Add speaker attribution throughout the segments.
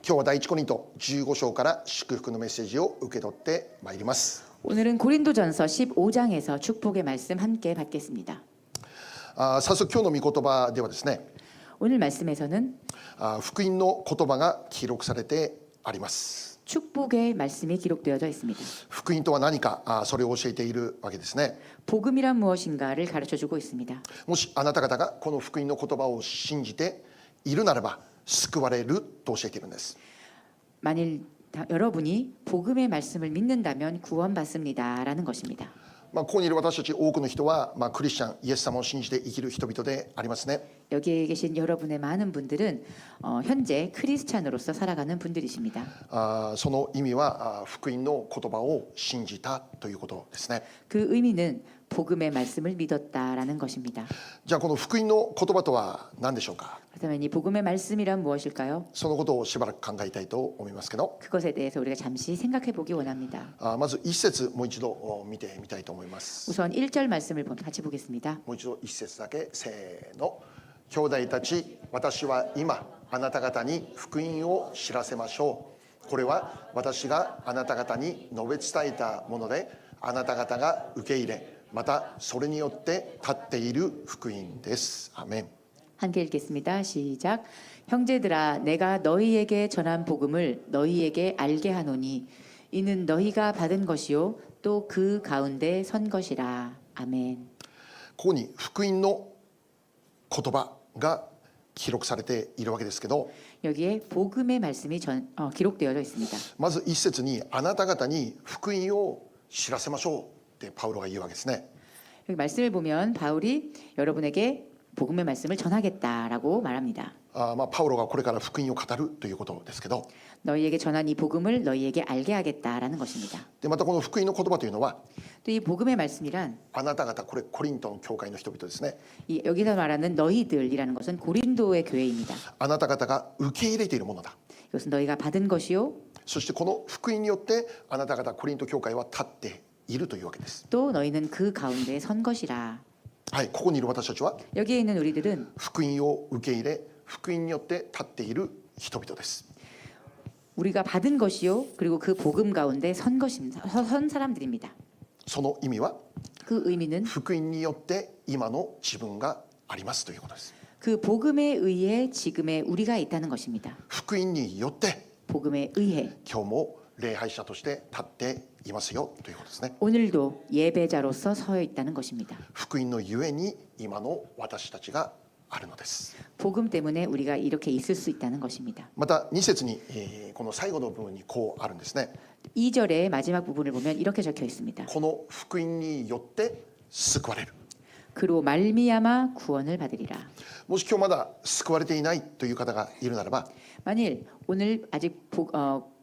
Speaker 1: 今日は第一コリント15章から祝福のメッセージを受け取ってまいります。
Speaker 2: 오늘은 고린도전서 15장에서 축복의 말씀 함께 받겠습니다.
Speaker 1: 早速今日の御言葉ではですね、
Speaker 2: 오늘 말씀에서는
Speaker 1: 福音の言葉が記録されてあります。
Speaker 2: 축복의 말씀이 기록되어져 있습니다.
Speaker 1: 福音とは何か、それを教えているわけですね。
Speaker 2: 복음이란 무엇인가를 가르쳐주고 있습니다.
Speaker 1: もしあなた方がこの福音の言葉を信じているならば救われると教えているんです。
Speaker 2: 만일 여러분이 복음의 말씀을 믿는다면 구원받습니다라는 것입니다.
Speaker 1: ここにいる私たち多くの人は、クリスチャンイエス様を信じて生きる人々でありますね。
Speaker 2: 여기에 계신 여러분의 많은 분들은 현재 크리스찬으로서 살아가는 분들이십니다.
Speaker 1: その意味は福音の言葉を信じたということですね。
Speaker 2: 그 의미는 복음의 말씀을 믿었다라는 것입니다.
Speaker 1: じゃあこの福音の言葉とは何でしょうか。
Speaker 2: 그렇다면 이 복음의 말씀이란 무엇일까요?
Speaker 1: そのことをしばらく考えたいと思いますけど、
Speaker 2: 그것에 대해서 우리가 잠시 생각해 보기 원합니다.
Speaker 1: まず一節もう一度見てみたいと思います。
Speaker 2: 우선 1절 말씀을 같이 보겠습니다.
Speaker 1: もう一度一節だけ、せーの。兄弟たち、私は今あなた方に福音を知らせましょう。これは私があなた方に述べ伝えたもので、あなた方が受け入れ、またそれによって立っている福音です。アメン。
Speaker 2: 함께 읽겠습니다. 시작. 형제들아, 내가 너희에게 전한 복음을 너희에게 알게 하노니 이는 너희가 받은 것이요 또 그 가운데 선 것이라. 아멘.
Speaker 1: ここに福音の言葉が記録されているわけですけど、
Speaker 2: 여기에 복음의 말씀이 기록되어져 있습니다.
Speaker 1: まず一節にあなた方に福音を知らせましょうってパウロが言うわけですね。
Speaker 2: 여기 말씀을 보면 바울이 여러분에게 복음의 말씀을 전하겠다라고 말합니다.
Speaker 1: パウロがこれから福音を語るということですけど、
Speaker 2: 너희에게 전한 이 복음을 너희에게 알게 하겠다라는 것입니다.
Speaker 1: でまたこの福音の言葉というのは
Speaker 2: 또 이 복음의 말씀이란
Speaker 1: あなた方、これコリントの教会の人々ですね。
Speaker 2: 여기서 말하는 너희들이라는 것은 고린도의 교회입니다.
Speaker 1: あなた方が受け入れているものだ。
Speaker 2: 이것은 너희가 받은 것이요
Speaker 1: そしてこの福音によってあなた方コリント教会は立っているというわけです。
Speaker 2: 또 너희는 그 가운데 선 것이라.
Speaker 1: はい、ここにいる私たちは
Speaker 2: 여기에 있는 우리들은
Speaker 1: 福音を受け入れ、福音によって立っている人々です。
Speaker 2: 우리가 받은 것이요 그리고 그 복음 가운데 선 것입니다. 선 사람들입니다.
Speaker 1: その意味は
Speaker 2: 그 의미는
Speaker 1: 福音によって今の自分がありますということです。
Speaker 2: 그 복음에 의해 지금의 우리가 있다는 것입니다.
Speaker 1: 福音によって
Speaker 2: 복음에 의해
Speaker 1: 今日も礼拝者として立っていますよということですね。
Speaker 2: 오늘도 예배자로서 서 있다는 것입니다.
Speaker 1: 福音のゆえに今の私たちがあるのです。
Speaker 2: 복음 때문에 우리가 이렇게 있을 수 있다는 것입니다.
Speaker 1: また2節に、この最後の部分にこうあるんですね。
Speaker 2: 2절의 마지막 부분을 보면 이렇게 적혀 있습니다.
Speaker 1: この福音によって救われる。
Speaker 2: 그로 말미암아 구원을 받으리라.
Speaker 1: もし今日まだ救われていないという方がいるならば、
Speaker 2: 만일 오늘 아직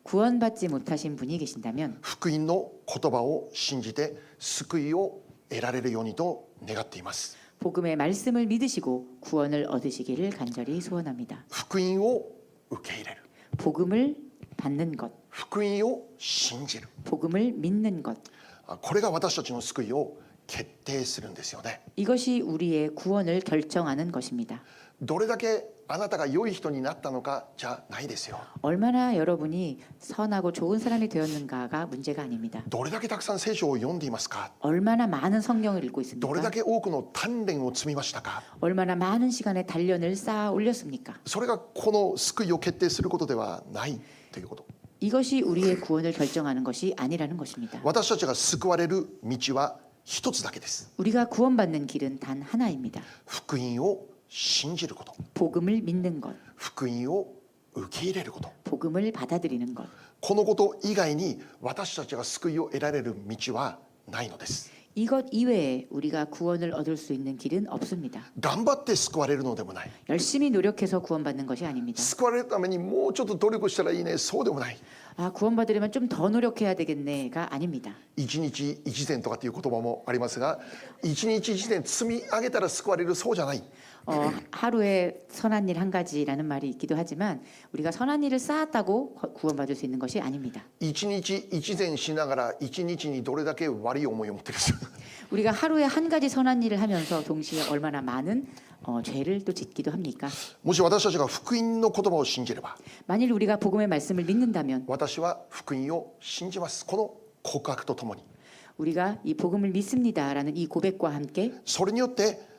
Speaker 2: 구원받지 못하신 분이 계신다면
Speaker 1: 福音の言葉を信じて救いを得られるようにと願っています。
Speaker 2: 복음의 말씀을 믿으시고 구원을 얻으시기를 간절히 소원합니다.
Speaker 1: 福音を受け入れる。
Speaker 2: 복음을 받는 것,
Speaker 1: 福音を信じる。
Speaker 2: 복음을 믿는 것.
Speaker 1: これが私たちの救いを決定するんですよね。
Speaker 2: 이것이 우리의 구원을 결정하는 것입니다.
Speaker 1: どれだけあなたが良い人になったのかじゃないですよ。
Speaker 2: 얼마나 여러분이 선하고 좋은 사람이 되었는가가 문제가 아닙니다.
Speaker 1: どれだけたくさん聖書を読んでいますか。
Speaker 2: 얼마나 많은 성경을 읽고
Speaker 1: どれだ
Speaker 2: 있습니까?
Speaker 1: け多くの鍛錬を積みましたか。
Speaker 2: 얼마나 많은 시간의 단련을 쌓아 올렸습니까?
Speaker 1: それがこの救いを決定することではないということ。
Speaker 2: 이것이 우리의 구원을 결정하는 것이 아니라는 것입니다.
Speaker 1: 私たちが救われる道は一つだけです。
Speaker 2: 우리가 구원받는 길은 단 하나입니다.
Speaker 1: 福音を信じること、
Speaker 2: 복음을 믿는 것,
Speaker 1: 福音を受け入れること。
Speaker 2: 복음을 받아들이는 것.
Speaker 1: このこと以外に私たちが救いを得られる道はないのです。
Speaker 2: 이것 이외에 우리가 구원을 얻을 수 있는 길은 없습니다.
Speaker 1: 頑張って救われるのでもない。
Speaker 2: 열심히 노력해서 구원받는 것이 아닙니다.
Speaker 1: 救われるためにもうちょっと努力したらいいね、そうでもない。
Speaker 2: 구원받으려면 좀 더 노력해야 되겠네가 아닙니다.
Speaker 1: 一日一善とかっていう言葉もありますが、一日一善積み上げたら救われる、そうじゃない。
Speaker 2: 하루에 선한 일 한 가지라는 말이 있기도 하지만 우리가 선한 일을 쌓았다고 구원받을 수 있는 것이 아닙니다.
Speaker 1: 一日一善しながら一日にどれだけ悪い思いを持ってるんです。
Speaker 2: 우리가 하루에 한 가지 선한 일을 하면서 동시에 얼마나 많은 죄를 또 짓기도 합니까?
Speaker 1: もし私たちが福音の言葉を信じれば、
Speaker 2: 만일 우리가 복음의 말씀을 믿는다면
Speaker 1: 私は福音を信じます。この告白とともに、
Speaker 2: 우리가 이 복음을 믿습니다라는 이 고백과 함께
Speaker 1: それによって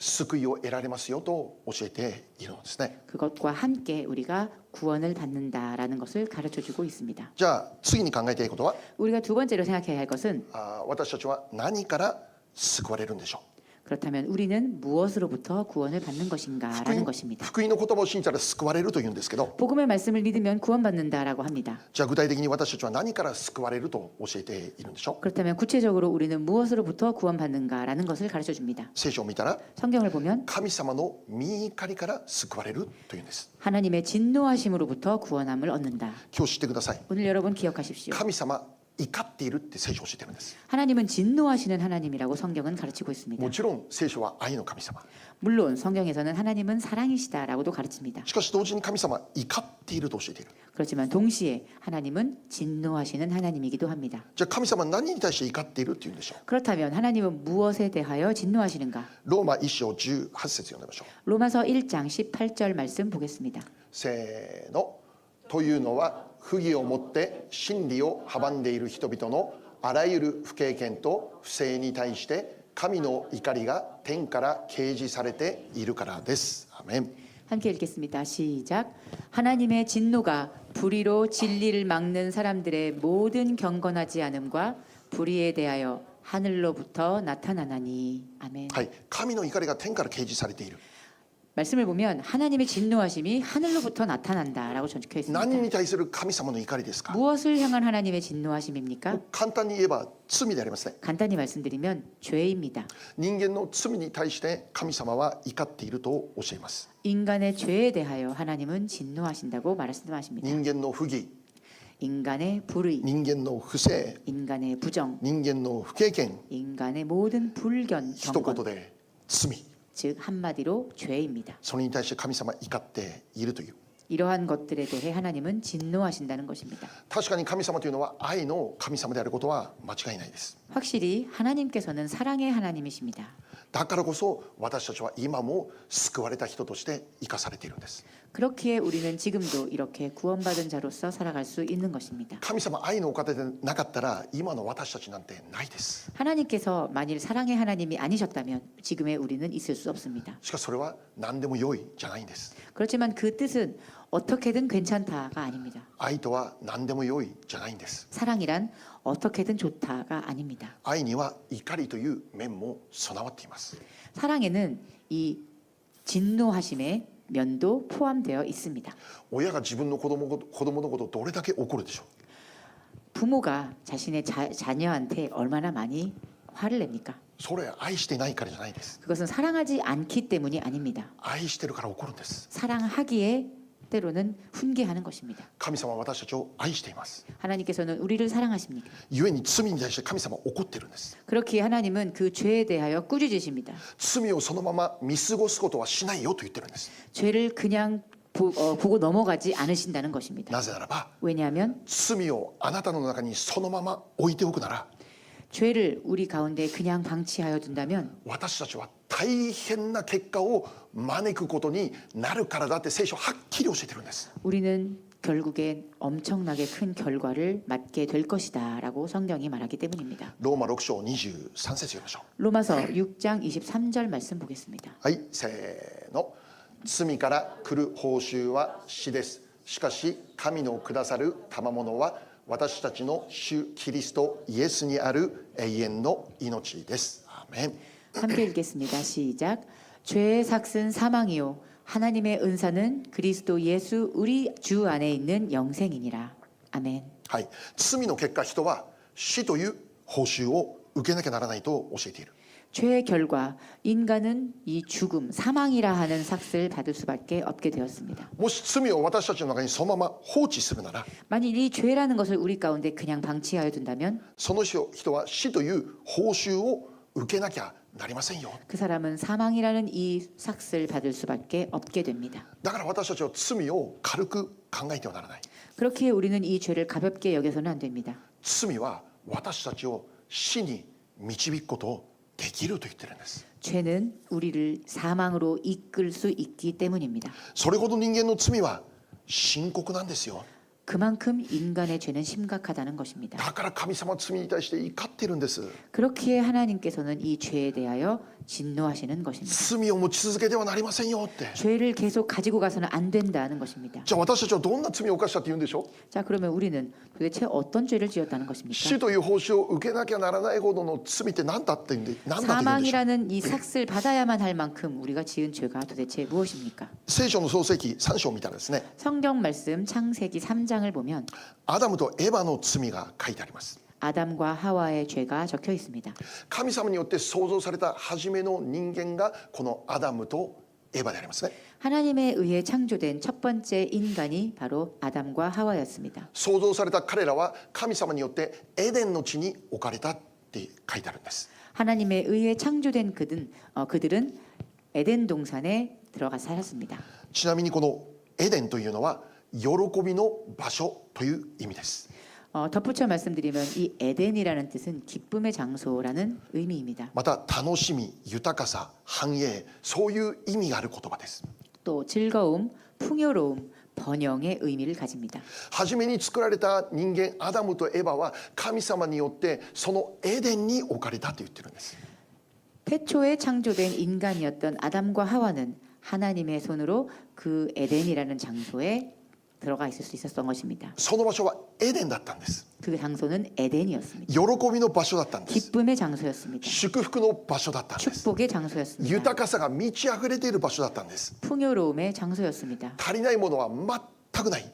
Speaker 1: 救いを得られますよと教えているのですね。
Speaker 2: 그것과 함께 우리가 구원을 받는다라는 것을 가르쳐 주고 있습니다.
Speaker 1: じゃあ次に考えたいことは、
Speaker 2: 우리가 두 번째로 생각해야 할 것은
Speaker 1: 私たちは何から救われるんでしょう。
Speaker 2: 그렇다면 우리는 무엇으로부터 구원을 받는 것인가라는 것입니다.
Speaker 1: 福音の言葉を信じたら救われるというんですけど、
Speaker 2: 복음의 말씀을 믿으면 구원받는다라고 합니다.
Speaker 1: じゃあ具体的に私たちは何から救われると教えているんでしょう。
Speaker 2: 그렇다면 구체적으로 우리는 무엇으로부터 구원받는가라는 것을 가르쳐 줍니다.
Speaker 1: 聖書を見たら
Speaker 2: 성경을 보면
Speaker 1: 神様の御怒りから救われるというんです。
Speaker 2: 하나님의 진노하심으로부터 구원함을 얻는다.
Speaker 1: 今日知ってください。
Speaker 2: 오늘 여러분 기억하십시오.
Speaker 1: 神様怒っているって聖書を教えてるんです。
Speaker 2: 하나님은 진노하시는 하나님이라고 성경은 가르치고 있습니다.
Speaker 1: もちろん聖書は愛の神様。
Speaker 2: 물론 성경에서는 하나님은 사랑이시다라고도 가르칩니다.
Speaker 1: しかし同時に神様怒っていると教えている。
Speaker 2: 그렇지만 동시에 하나님은 진노하시는 하나님이기도 합니다.
Speaker 1: じゃあ神様は何に対して怒っているっていうんでしょう。
Speaker 2: 그렇다면 하나님은 무엇에 대하여 진노하시는가?
Speaker 1: ローマ1章18節読んでみましょう。
Speaker 2: 로마서 1장 18절 말씀 보겠습니다.
Speaker 1: せーの。というのは不義をもって真理を阻んでいる人々のあらゆる不経験と不正に対して神の怒りが天から掲示されているからです。アメン。
Speaker 2: 함께 읽겠습니다. 시작. 하나님의 진노가 불의로 진리를 막는 사람들의 모든 경건하지 않음과 불의에 대하여 하늘로부터 나타나나니. 아멘.
Speaker 1: はい、神の怒りが天から掲示されている。
Speaker 2: 말씀을 보면 하나님의 진노하심이 하늘로부터 나타난다라고 적혀
Speaker 1: 何
Speaker 2: 있습니다.
Speaker 1: に対する神様の怒りですか。
Speaker 2: 무엇을 향한 하나님의 진노하심입니까?
Speaker 1: 簡単に言えば罪でありますね。
Speaker 2: 간단히 말씀드리면 죄입니다.
Speaker 1: 人間の罪に対して神様は怒っていると教えます。
Speaker 2: 인간의 죄에 대하여 하나님은 진노하신다고 말씀하십니다.
Speaker 1: 人間の不義、
Speaker 2: 인간의 불의,
Speaker 1: 人間の不正、
Speaker 2: 인간의 부정,
Speaker 1: 人間の不経験、
Speaker 2: 인간의 모든 불견,
Speaker 1: 一
Speaker 2: 경건,
Speaker 1: 言で罪。
Speaker 2: 즉 한마디로 죄입니다.
Speaker 1: それに対して神様は怒っているという。
Speaker 2: 이러한 것들에 대해 하나님은 진노하신다는 것입니다.
Speaker 1: 確かに神様というのは愛の神様であることは間違いないです。
Speaker 2: 확실히 하나님께서는 사랑의 하나님이십니다.
Speaker 1: だからこそ私たちは今も救われた人として生かされているんです。
Speaker 2: 그렇기에 우리는 지금도 이렇게 구원받은 자로서 살아갈 수 있는 것입니다.
Speaker 1: 神様愛のお方でなかったら今の私たちなんてないです。
Speaker 2: 하나님께서 만일 사랑의 하나님이 아니셨다면 지금의 우리는 있을 수 없습니다.
Speaker 1: しかしそれは何でも良いじゃないんです。
Speaker 2: 그렇지만 그 뜻은 어떻게든 괜찮다가 아닙니다.
Speaker 1: 愛とは何でも良いじゃないんです。
Speaker 2: 사랑이란 어떻게든 좋다가 아닙니다.
Speaker 1: 愛には怒りという面も備わっています。
Speaker 2: 사랑에는 이 진노하심의 면도 포함되어 있습니다.
Speaker 1: 親が自分の子供のことをどれだけ怒るでしょう。
Speaker 2: 부모가 자신의 자녀한테 얼마나 많이 화를 냅니까?
Speaker 1: それ愛してないからじゃないです。
Speaker 2: 그것은 사랑하지 않기 때문이 아닙니다.
Speaker 1: 愛してるから怒るんです。
Speaker 2: 사랑하기에 때로는 훈계하는 것입니다.
Speaker 1: 神様は私たちを愛しています。
Speaker 2: 하나님께서는 우리를 사랑하십니다.
Speaker 1: 故に罪に対して神様は怒ってるんです。
Speaker 2: 그렇기에 하나님은 그 죄에 대하여 꾸짖으십니다.
Speaker 1: 罪をそのまま見過ごすことはしないよと言ってるんです。
Speaker 2: 죄를 그냥 보고 넘어가지 않으신다는 것입니다.
Speaker 1: なぜならば
Speaker 2: 왜냐하면
Speaker 1: 罪をあなたの中にそのまま置いておくなら
Speaker 2: 죄를 우리 가운데 그냥 방치하여 둔다면
Speaker 1: 私たちは大変な結果を招くことになるからだって聖書はっきり教えてるんです。
Speaker 2: 우리는 결국엔 엄청나게 큰 결과를 맞게 될 것이다라고 성경이 말하기 때문입니다.
Speaker 1: ローマ6章23節読みましょう。
Speaker 2: 로마서 6장 23절 말씀 보겠습니다.
Speaker 1: はい、せーの。罪から来る報酬は死です。しかし神のくださる賜物は私たちの主キリストイエスにある永遠の命です。アーメン。
Speaker 2: 함께 읽겠습니다. 시작. 죄의 삭은 사망이요 하나님의 은사는 그리스도 예수 우리 주 안에 있는 영생이니라. 아멘.
Speaker 1: はい、罪の結果人は死という報酬を受けなきゃならないと教えている。
Speaker 2: 죄의 결과 인간은 이 죽음, 사망이라 하는 삭을 받을 수밖에 없게 되었습니다.
Speaker 1: もし罪を私たちの中にそのまま放置するなら
Speaker 2: 만일 이 죄라는 것을 우리 가운데 그냥 방치하여 둔다면
Speaker 1: その人は死という報酬を受けなきゃなりませんよ。
Speaker 2: 그 사람은 사망이라는 이 삭을 받을 수밖에 없게 됩니다.
Speaker 1: だから私たちは罪を軽く考えてはならない。
Speaker 2: 그렇기에 우리는 이 죄를 가볍게 여겨서는 안 됩니다.
Speaker 1: 罪は私たちを死に導くことできると言ってるんです。
Speaker 2: 죄는 우리를 사망으로 이끌 수 있기 때문입니다.
Speaker 1: それほど人間の罪は深刻なんですよ。
Speaker 2: 그만큼 인간의 죄는 심각하다는 것입니다.
Speaker 1: だから神様は罪に対して怒っているんです。
Speaker 2: 그렇기에 하나님께서는 이 죄에 대하여 진노하시는 것입니다.
Speaker 1: 罪を持ち続けてはなりませんよって。
Speaker 2: 죄를 계속 가지고 가서는 안 된다는 것입니다.
Speaker 1: じゃあ私たちはどんな罪を犯したって言うんでしょう。
Speaker 2: 자, 그러면 우리는 도대체 어떤 죄를 지었다는 것입니까?
Speaker 1: 死という報酬を受けなきゃならないほどの罪って何だって言うんで、何だと言うんでしょう。
Speaker 2: 사망이라는 이 삭을 받아야만 할 만큼 우리가 지은 죄가 도대체 무엇입니까?
Speaker 1: 聖書の創世記3章を見たらですね、
Speaker 2: 성경 말씀 창세기 3장을 보면
Speaker 1: アダムとエバの罪が書いてあります。
Speaker 2: 아담과 하와의 죄가 적혀 있습니다.
Speaker 1: 神様によって創造された初めの人間がこのアダムとエバでありますね。
Speaker 2: 하나님에 의해 창조된 첫 번째 인간이 바로 아담과 하와였습니다.
Speaker 1: 創造された彼らは神様によってエデンの地に置かれたって書いてあるんです。
Speaker 2: 하나님에 의해 창조된 그들은 에덴 동산에 들어가 살았습니다.
Speaker 1: ちなみにこのエデンというのは喜びの場所という意味です。
Speaker 2: 덧붙여 말씀드리면 이 에덴이라는 뜻은 기쁨의 장소라는 의미입니다.
Speaker 1: また楽しみ、豊かさ、繁栄、そういう意味がある言葉です。
Speaker 2: 또 즐거움, 풍요로움, 번영의 의미를 가집니다.
Speaker 1: 初めに作られた人間アダムとエバは神様によってそのエデンに置かれたと言ってるんです。
Speaker 2: 태초에 창조된 인간이었던 아담과 하와는 하나님의 손으로 그 에덴이라는 장소에 들어가 있을 수 있었던 것입니다.
Speaker 1: その場所はエデンだったんです。
Speaker 2: 그 장소는 에덴이었습니다.
Speaker 1: 喜びの場所だったんです。
Speaker 2: 기쁨의 장소였습니다.
Speaker 1: 祝福の場所だったんです。
Speaker 2: 축복의 장소였습니다.
Speaker 1: 豊かさが満ち溢れている場所だったんです。
Speaker 2: 풍요로움의 장소였습니다.
Speaker 1: 足りないものは全くない。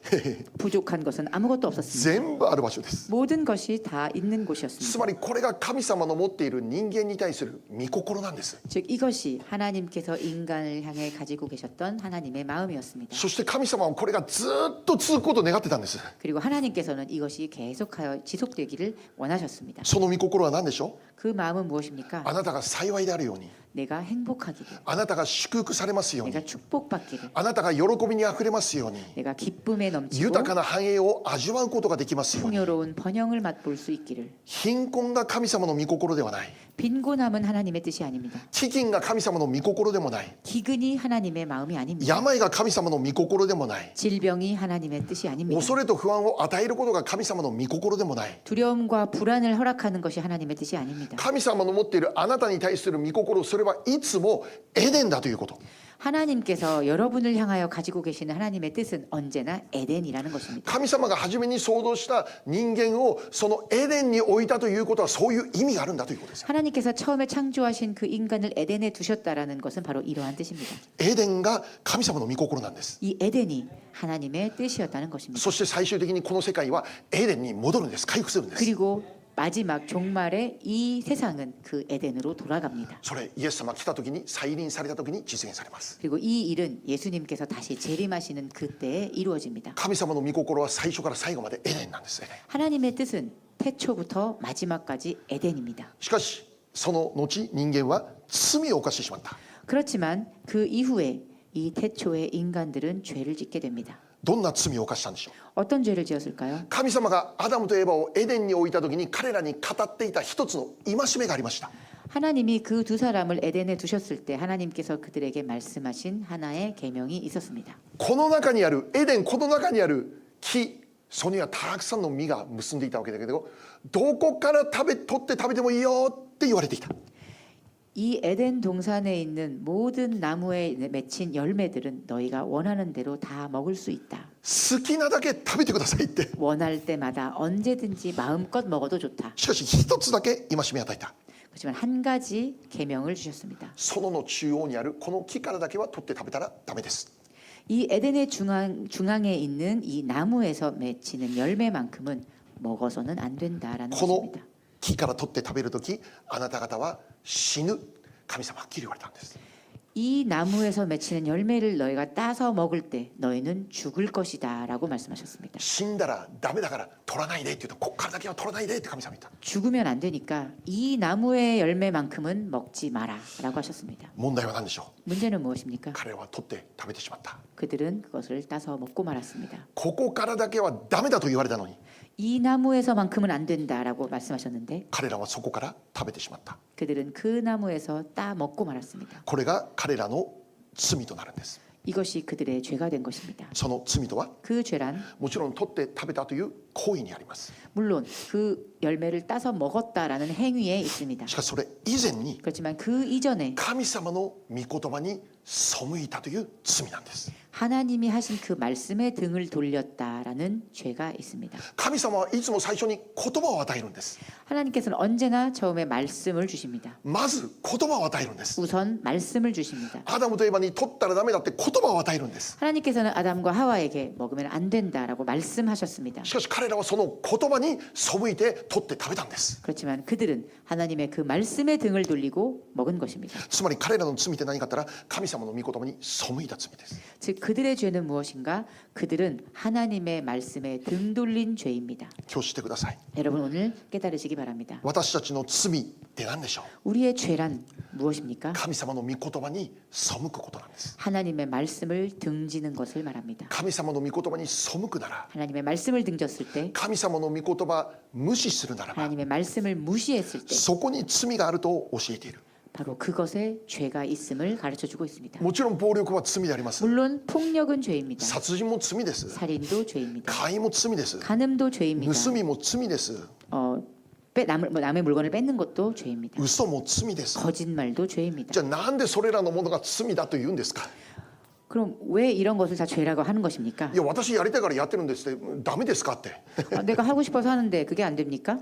Speaker 2: 부족한 것은 아무것도 없었습니다.
Speaker 1: 全部ある場所です。
Speaker 2: 모든 것이 다 있는
Speaker 1: つ
Speaker 2: 곳이었습니다.
Speaker 1: まりこれが神様の持っている人間に対する御心なんです。
Speaker 2: 즉 이것이 하나님께서 인간을 향해 가지고 계셨던 하나님의 마음이었습니다.
Speaker 1: そして神様はこれがずっと続くことを願ってたんです。
Speaker 2: 그리고 하나님께서는 이것이 계속하여 지속되기를 원하셨습니다.
Speaker 1: その御心は何でしょう。
Speaker 2: 그 마음은 무엇입니까?
Speaker 1: あなたが幸いであるように、
Speaker 2: 내가 행복하기를,
Speaker 1: あなたが祝福されますように、
Speaker 2: 내가 축복받기를,
Speaker 1: あなたが喜びにあふれますように、
Speaker 2: 내가 기쁨에 넘치고
Speaker 1: 豊かな繁栄を味わうことができますように。
Speaker 2: 풍요로운 번영을 맛볼 수 있기를.
Speaker 1: 貧困が神様の御心ではない。
Speaker 2: 빈곤함은 하나님의 뜻이 아닙니다.
Speaker 1: 飢饉が神様の御心でもない。
Speaker 2: 기근이 하나님의 마음이 아닙니다.
Speaker 1: 病が神様の御心でもない。
Speaker 2: 질병이 하나님의 뜻이 아닙니다.
Speaker 1: 恐れと不安を与えることが神様の御心でもない。
Speaker 2: 두려움과 불안을 허락하는 것이 하나님의 뜻이 아닙니다.
Speaker 1: 神様の持っているあなたに対する御心、それはいつもエデンだということ。
Speaker 2: 하나님께서 여러분을 향하여 가지고 계시는 하나님의 뜻은 언제나 에덴이라는 것입니다.
Speaker 1: 神様が初めに創造した人間をそのエデンに置いたということはそういう意味があるんだということです。
Speaker 2: 하나님께서 처음에 창조하신 그 인간을 에덴에 두셨다라는 것은 바로 이러한 뜻입니다.
Speaker 1: エデンが神様の御心なんです。
Speaker 2: 이 에덴이 하나님의 뜻이었다는 것입니다.
Speaker 1: そして最終的にこの世界はエデンに戻るんです。回復するんです。
Speaker 2: 그리고 마지막 종말에 이 세상은 그 에덴으로 돌아갑니다.
Speaker 1: それイエス様が来た時に再臨された時に実現されます。
Speaker 2: 그리고 이 일은 예수님께서 다시 재림하시는 그때에 이루어집니다.
Speaker 1: 神様の御心は最初から最後までエデンなんです。エデン。
Speaker 2: 하나님의 뜻은 태초부터 마지막까지 에덴입니다.
Speaker 1: しかしその後人間は罪を犯してしまった。
Speaker 2: 그렇지만 그 이후에 이 태초의 인간들은 죄를 짓게 됩니다.
Speaker 1: どんな罪を犯したんでしょう。
Speaker 2: 어떤 죄를 지었을까요?
Speaker 1: 神様がアダムとエバをエデンに置いた時に彼らに語っていた一つの戒めがありました。
Speaker 2: 하나님이 그 두 사람을 에덴에 두셨을 때 하나님께서 그들에게 말씀하신 하나의 계명이 있었습니다.
Speaker 1: この中にあるエデン、この中にある木、そこにはたくさんの実が結んでいたわけだけど、どこから取って食べてもいいよって言われていた。
Speaker 2: 이 에덴 동산에 있는 모든 나무에 맺힌 열매들은 너희가 원하는 대로 다 먹을 수 있다.
Speaker 1: 好きなだけ食べてくださいって。
Speaker 2: 원할 때마다 언제든지 마음껏 먹어도 좋다.
Speaker 1: しかし一つだけ戒め与えた。
Speaker 2: 그렇지만 한 가지 계명을 주셨습니다.
Speaker 1: 園の中央にあるこの木からだけは取って食べたらダメです。
Speaker 2: 이 에덴의 중앙에 있는 이 나무에서 맺히는 열매만큼은 먹어서는 안 된다라는
Speaker 1: この
Speaker 2: 것입니다.
Speaker 1: 木から取って食べるとき、あなた方は死ぬ。神様はっきり言われたんです。
Speaker 2: 이 나무에서 맺히는 열매를 너희가 따서 먹을 때 너희는 죽을 것이다라고 말씀하셨습니다.
Speaker 1: 死んだらダメだから取らないでって言うと、こっからだけは取らないでって神様言った。
Speaker 2: 죽으면 안 되니까 이 나무의 열매만큼은 먹지 마라라고 하셨습니다.
Speaker 1: 問題は何でしょ
Speaker 2: 문제는 무엇입니까?
Speaker 1: う。彼らは取って食べてしまった。
Speaker 2: 그들은 그것을 따서 먹고 말았습니다.
Speaker 1: ここからだけはダメだと言われたのに、
Speaker 2: 이 나무에서만큼은 안 된다라고 말씀하셨는데
Speaker 1: 彼らはそこから食べてしまった。
Speaker 2: 그들은 그 나무에서 따 먹고 말았습니다.
Speaker 1: これが彼らの罪となるんです。
Speaker 2: 이것이 그들의 죄가 된 것입니다.
Speaker 1: その罪とは
Speaker 2: 그 죄란
Speaker 1: もちろん取って食べたという行為にあります。
Speaker 2: 물론 그 열매를 따서 먹었다라는 행위에 있습니다.
Speaker 1: しかしそれ以前に
Speaker 2: 그렇지만 그 이전에
Speaker 1: 神様の御言葉に背いたという罪なんです。
Speaker 2: 하나님이 하신 그 말씀에 등을 돌렸다라는 죄가 있습니다.
Speaker 1: 神様はいつも最初に言葉を与えるんです。
Speaker 2: 하나님께서는 언제나 처음에 말씀을 주십니다.
Speaker 1: まず言葉を与えるんです。
Speaker 2: 우선 말씀을 주십니다.
Speaker 1: アダムとエバに取ったらダメだって言葉を与えるんです。
Speaker 2: 하나님께서는 아담과 하와에게 먹으면 안 된다라고 말씀하셨습니다.
Speaker 1: しかし彼らはその言葉に背いて取って食べたんです。
Speaker 2: 그렇지만 그들은 하나님의 그 말씀에 등을 돌리고 먹은 것입니다.
Speaker 1: つまり彼らの罪って何かって言ったら、神様の御言葉に背いた罪です。
Speaker 2: 즉 그들의 죄는 무엇인가? 그들은 하나님의 말씀에 등 돌린 죄입니다.
Speaker 1: 今日してください。
Speaker 2: 여러분 오늘 깨달으시기 바랍니다.
Speaker 1: 私たちの罪って何でしょう。
Speaker 2: 우리의 죄란 무엇입니까?
Speaker 1: 神様の御言葉に背くことなんです。
Speaker 2: 하나님의 말씀을 등지는 것을 말합니다.
Speaker 1: 神様の御言葉に背くなら、
Speaker 2: 하나님의 말씀을 등졌을 때
Speaker 1: 神様の御言葉無視するならば、
Speaker 2: 하나님의 말씀을 무시했을 때
Speaker 1: そこに罪があると教えている。
Speaker 2: 바로 그것에 죄가 있음을 가르쳐주고 있습니다.
Speaker 1: もちろん暴力は罪であります。
Speaker 2: 물론 폭력은 죄입니다.
Speaker 1: 殺人も罪です。
Speaker 2: 살인도 죄입니다.
Speaker 1: 買いも罪です。
Speaker 2: 간음도 죄입니다.
Speaker 1: 盗みも罪です。
Speaker 2: 남의 물건을 뺏는 것도 죄입니다.
Speaker 1: 嘘も罪です。
Speaker 2: 거짓말도 죄입니다.
Speaker 1: じゃあなんでそれらのものが罪だと言うんですか。
Speaker 2: 그럼 왜 이런 것을 다 죄라고 하는 것입니까?
Speaker 1: いや私やりたいからやってるんですってダメですかって。
Speaker 2: 내가 하고 싶어서 하는데 그게 안 됩니까?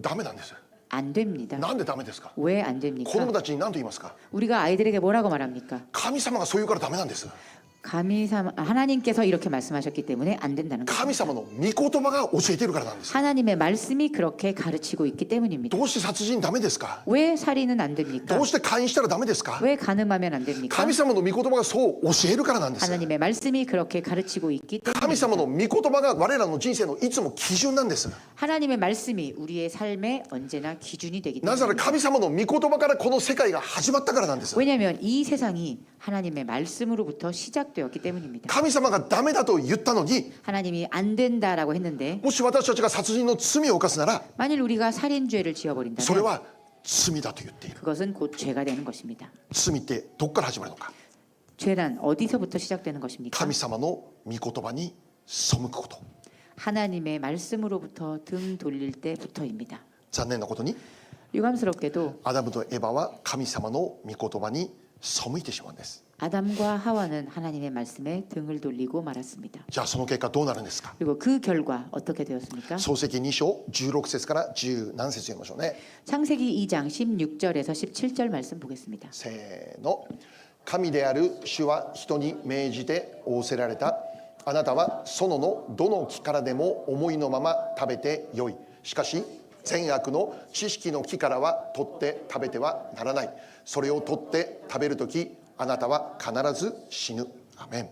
Speaker 1: ダメなんです。
Speaker 2: 안 됩니다.
Speaker 1: なんでダメですか。
Speaker 2: 왜 안
Speaker 1: 子
Speaker 2: 됩니까?
Speaker 1: 供たちに何と言いますか。
Speaker 2: 우리가 아이들에게 뭐라고 말합니까?
Speaker 1: 神様がそう言うからダメなんです。
Speaker 2: 하나님께서 이렇게 말씀하셨기 때문에 안 된다는 거죠.
Speaker 1: 神様の御言葉が教えているからなんです。
Speaker 2: 하나님의 말씀이 그렇게 가르치고 있기 때문입니다.
Speaker 1: どうして殺人ダメですか。
Speaker 2: 왜 살인은 안 됩니까?
Speaker 1: どうして姦淫したらダメですか。
Speaker 2: 왜 간음하면 안 됩니까?
Speaker 1: 神様の御言葉がそう教えるからなんです。
Speaker 2: 하나님의 말씀이 그렇게 가르치고 있기
Speaker 1: 神様
Speaker 2: 때문입니다.
Speaker 1: の御言葉が我らの人生のいつも基準なんです。
Speaker 2: 하나님의 말씀이 우리의 삶에 언제나 기준이 되기
Speaker 1: なぜなら
Speaker 2: 때문입니다.
Speaker 1: 神様の御言葉からこの世界が始まったからなんです。
Speaker 2: 왜냐하면 이 세상이 하나님의 말씀으로부터 시작되었기 때문입니다.
Speaker 1: 神様がダメだと言ったのに、
Speaker 2: 하나님이 안 된다라고 했는데
Speaker 1: もし私たちが殺人の罪を犯すなら、
Speaker 2: 만일 우리가 살인죄를
Speaker 1: それ
Speaker 2: 지어버린다면
Speaker 1: は罪だと言っている。
Speaker 2: 그것은 곧 죄가 되는 것입니다.
Speaker 1: 罪ってどっから始まるのか。
Speaker 2: 죄란 어디서부터 시작되는 것입니까?
Speaker 1: 神様の御言葉に背くこと。
Speaker 2: 하나님의 말씀으로부터 등 돌릴 때부터입니다.
Speaker 1: 残念なことに
Speaker 2: 유감스럽게도
Speaker 1: アダムとエバは神様の御言葉に背いてしまうんです。
Speaker 2: 아담과 하와는 하나님의 말씀에 등을 돌리고 말았습니다.
Speaker 1: じゃあその結果どうなるんですか。
Speaker 2: 그리고 그 결과 어떻게 되었습니까?
Speaker 1: 創世記2章16節から10何節読みましょうね。
Speaker 2: 창세기 2장 16절에서 17절 말씀 보겠습니다.
Speaker 1: せーの。神である主は人に命じて仰せられた。あなたは園のどの木からでも思いのまま食べてよい。しかし善悪の知識の木からは取って食べてはならない。それを取って食べるときあなたは必ず死ぬ。アメン。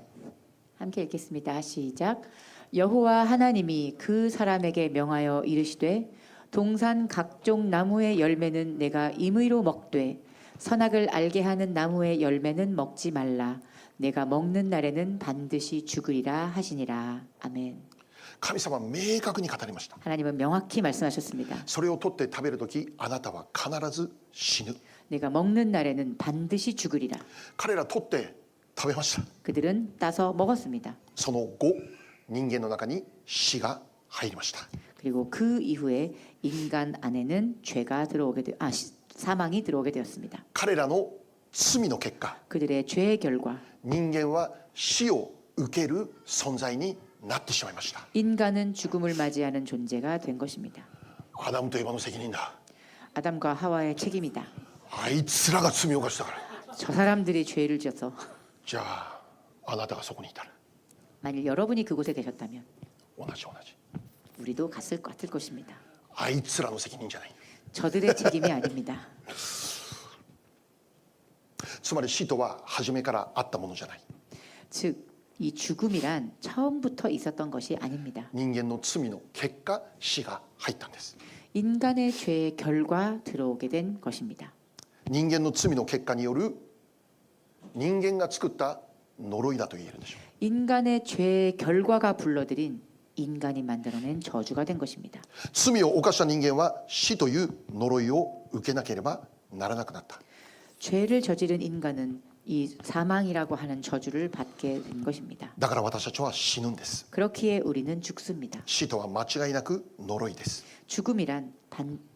Speaker 2: 함께 읽겠습니다. 시작. 여호와 하나님이 그 사람에게 명하여 이르시되 동산 각종 나무의 열매는 내가 임의로 먹되 선악을 알게 하는 나무의 열매는 먹지 말라. 내가 먹는 날에는 반드시 죽으리라 하시니라. 아멘.
Speaker 1: 神様は明確に語りました。
Speaker 2: 하나님은 명확히 말씀하셨습니다.
Speaker 1: それを取って食べるときあなたは必ず死ぬ。
Speaker 2: 내가 먹는 날에는 반드시 죽으리라.
Speaker 1: 彼ら取って食べました。
Speaker 2: 그들은 따서 먹었습니다.
Speaker 1: その後人間の中に死が入りました。
Speaker 2: 그리고 그 이후에 인간 안에는 죄가 사망이 들어오게 되었습니다.
Speaker 1: 彼らの罪の結果
Speaker 2: 그들의 죄의 결과
Speaker 1: 人間は死を受ける存在になってしまいました。
Speaker 2: 인간은 죽음을 맞이하는 존재가 된 것입니다.
Speaker 1: アダムとエバの責任だ。
Speaker 2: 아담과 하와의 책임이다.
Speaker 1: あいつらが罪を犯したから。
Speaker 2: 저 사람들이 죄를 지어서
Speaker 1: じゃああなたがそこにいたら
Speaker 2: 만일 여러분이 그곳에 계셨다면
Speaker 1: 同じ。
Speaker 2: 우리도 같을 것입니다.
Speaker 1: あいつらの責任じゃない。
Speaker 2: 저들의 책임이 아닙니다.
Speaker 1: つまり死とは初めからあったものじゃない。
Speaker 2: 즉, 이 죽음이란 처음부터 있었던 것이 아닙니다.
Speaker 1: 人間の罪の結果死が入ったんです。
Speaker 2: 인간의 죄의 결과 들어오게 된 것입니다.
Speaker 1: 人間の罪の結果による人間が作った呪いだと言えるでしょう。
Speaker 2: 인간의 죄의 결과가 불러들인 인간이 만들어낸 저주가 된 것입니다.
Speaker 1: 罪を犯した人間は死という呪いを受けなければならなくなった。
Speaker 2: 죄를 저지른 인간은 이 사망이라고 하는 저주를 받게 된 것입니다.
Speaker 1: だから私たちは死ぬんです。
Speaker 2: 그렇기에 우리는 죽습니다.
Speaker 1: 死とは間違いなく呪いです。
Speaker 2: 죽음이란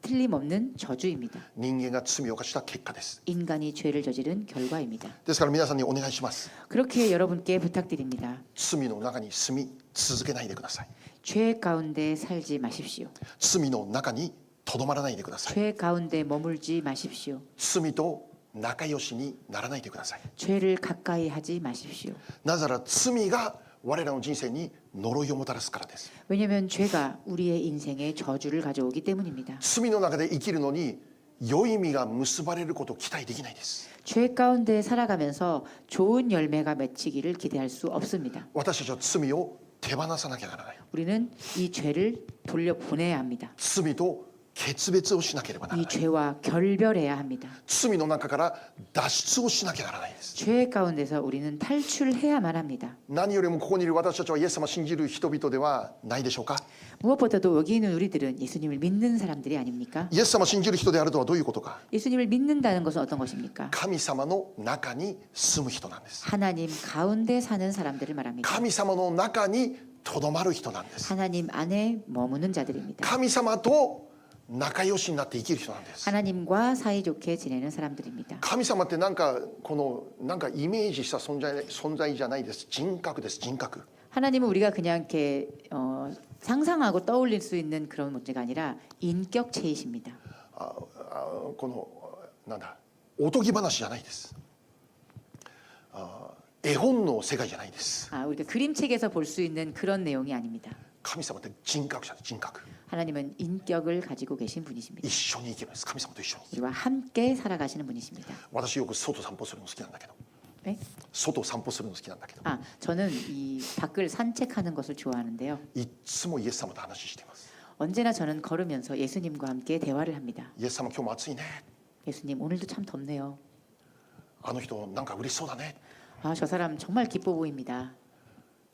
Speaker 2: 틀림없는 저주입니다.
Speaker 1: 人間が罪を犯した結果です。
Speaker 2: 인간이 죄를 저지른 결과입니다.
Speaker 1: ですから皆さんにお願いします。
Speaker 2: 그렇게 여러분께 부탁드립니다.
Speaker 1: 罪の中に住み続けないでください。
Speaker 2: 죄 가운데 살지 마십시오.
Speaker 1: 罪の中にとどまらないでください。
Speaker 2: 죄 가운데 머물지 마십시오.
Speaker 1: 罪と仲良しにならないでください。
Speaker 2: 죄를 가까이 하지 마십시오.
Speaker 1: なぜなら罪が我らの人生に呪いをもたらすからです。
Speaker 2: 왜냐하면 죄가 우리의 인생에 저주를 가져오기 때문입니다.
Speaker 1: 罪の中で生きるのに良い実が結ばれることを期待できないです。
Speaker 2: 죄 가운데 살아가면서 좋은 열매가 맺히기를 기대할 수 없습니다.
Speaker 1: 私たちは罪を手放さなきゃならない。
Speaker 2: 우리는 이 죄를 돌려보내야 합니다.
Speaker 1: 罪と決別をしなければなら
Speaker 2: 이
Speaker 1: ない。
Speaker 2: 죄와 결별해야 합니다.
Speaker 1: 罪の中から脱出をしなきゃならないです。
Speaker 2: 죄 가운데서 우리는 탈출해야만 합니다.
Speaker 1: 何よりもここにいる私たちはイエス様を信じる人々ではないでしょうか。
Speaker 2: 무엇보다도 여기 있는 우리들은 예수님을 믿는 사람들이 아닙니까?
Speaker 1: イエス様を信じる人であるとはどういうことか。
Speaker 2: 예수님을 믿는다는 것은 어떤 것입니까?
Speaker 1: 神様の中に住む人なんです。
Speaker 2: 하나님 가운데 사는 사람들을 말합니다.
Speaker 1: 神様の中にとどまる人なんです。
Speaker 2: 하나님 안에 머무는 자들입니다.
Speaker 1: 神様と仲良しになって生きる人なんです。
Speaker 2: 하나님과 사이좋게 지내는 사람들입니다.
Speaker 1: 神様ってなんかイメージした存在じゃないです。人格です。人格。
Speaker 2: 하나님은 우리가 그냥 이렇게 상상하고 떠올릴 수 있는 그런 문제가 아니라 인격체이십니다.
Speaker 1: なんだおとぎ話じゃないです。絵本の世界じゃないです。
Speaker 2: 우리가 그림책에서 볼 수 있는 그런 내용이 아닙니다.
Speaker 1: 神様って人格者です。人格。
Speaker 2: 하나님은 인격을 가지고 계신 분이십니다.
Speaker 1: 一緒に生きるんです。神様と一緒に。
Speaker 2: 우리와 함께 살아가시는 분이십니다.
Speaker 1: 私よく外散歩するの好きなんだけど。
Speaker 2: 네?
Speaker 1: 外散歩するの好きなんだけど。
Speaker 2: 저는 이 밖을 산책하는 것을 좋아하는데요.
Speaker 1: いつもイエス様と話しています。
Speaker 2: 언제나 저는 걸으면서 예수님과 함께 대화를 합니다.
Speaker 1: イエス様今日も暑いね。
Speaker 2: 예수님 오늘도 참 덥네요.
Speaker 1: あの人なんか嬉しそうだね。
Speaker 2: 저 사람 정말 기뻐 보입니다.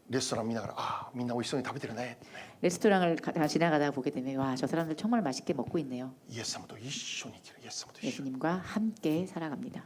Speaker 1: レストラン見ながらみんな美味しそうに食べてるね。
Speaker 2: 레스토랑을 지나가다 보게 되면 와, 저 사람들 정말 맛있게 먹고 있네요.
Speaker 1: イエス様と一緒に生きる。イエス様と一緒に。
Speaker 2: 예수님과 함께 살아갑니다.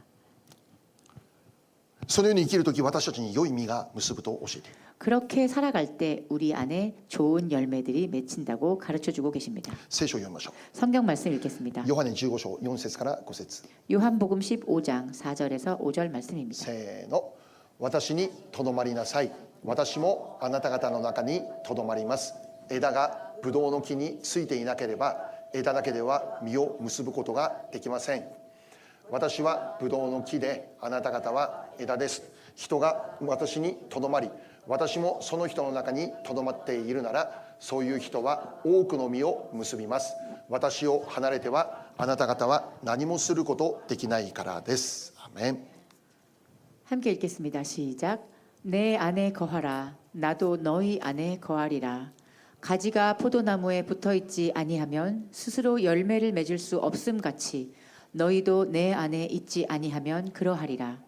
Speaker 1: そのように生きるとき私たちに良い実が結ぶと教えている。
Speaker 2: 그렇게 살아갈 때 우리 안에 좋은 열매들이 맺힌다고 가르쳐주고 계십니다.
Speaker 1: 聖書を読みましょ
Speaker 2: 성경 말씀 읽겠습니다.
Speaker 1: う。ヨハネ15章4節から5節。
Speaker 2: 요한복음 15장 4절에서 5절 말씀입니다.
Speaker 1: せーの。私にとどまりなさい。私もあなた方の中にとどまります。枝がブドウの木についていなければ枝だけでは実を結ぶことができません。私はブドウの木であなた方は枝です。人が私にとどまり私もその人の中にとどまっているならそういう人は多くの実を結びます。私を離れてはあなた方は何もすることできないからです。アーメン。
Speaker 2: 함께 읽겠습니다. 시작. 내 안에 거하라. 나도 너희 안에 거하리라. 가지가 포도나무에 붙어 있지 아니하면 스스로 열매를 맺을 수 없음 같이 너희도 내 안에 있지 아니하면 그러하리라.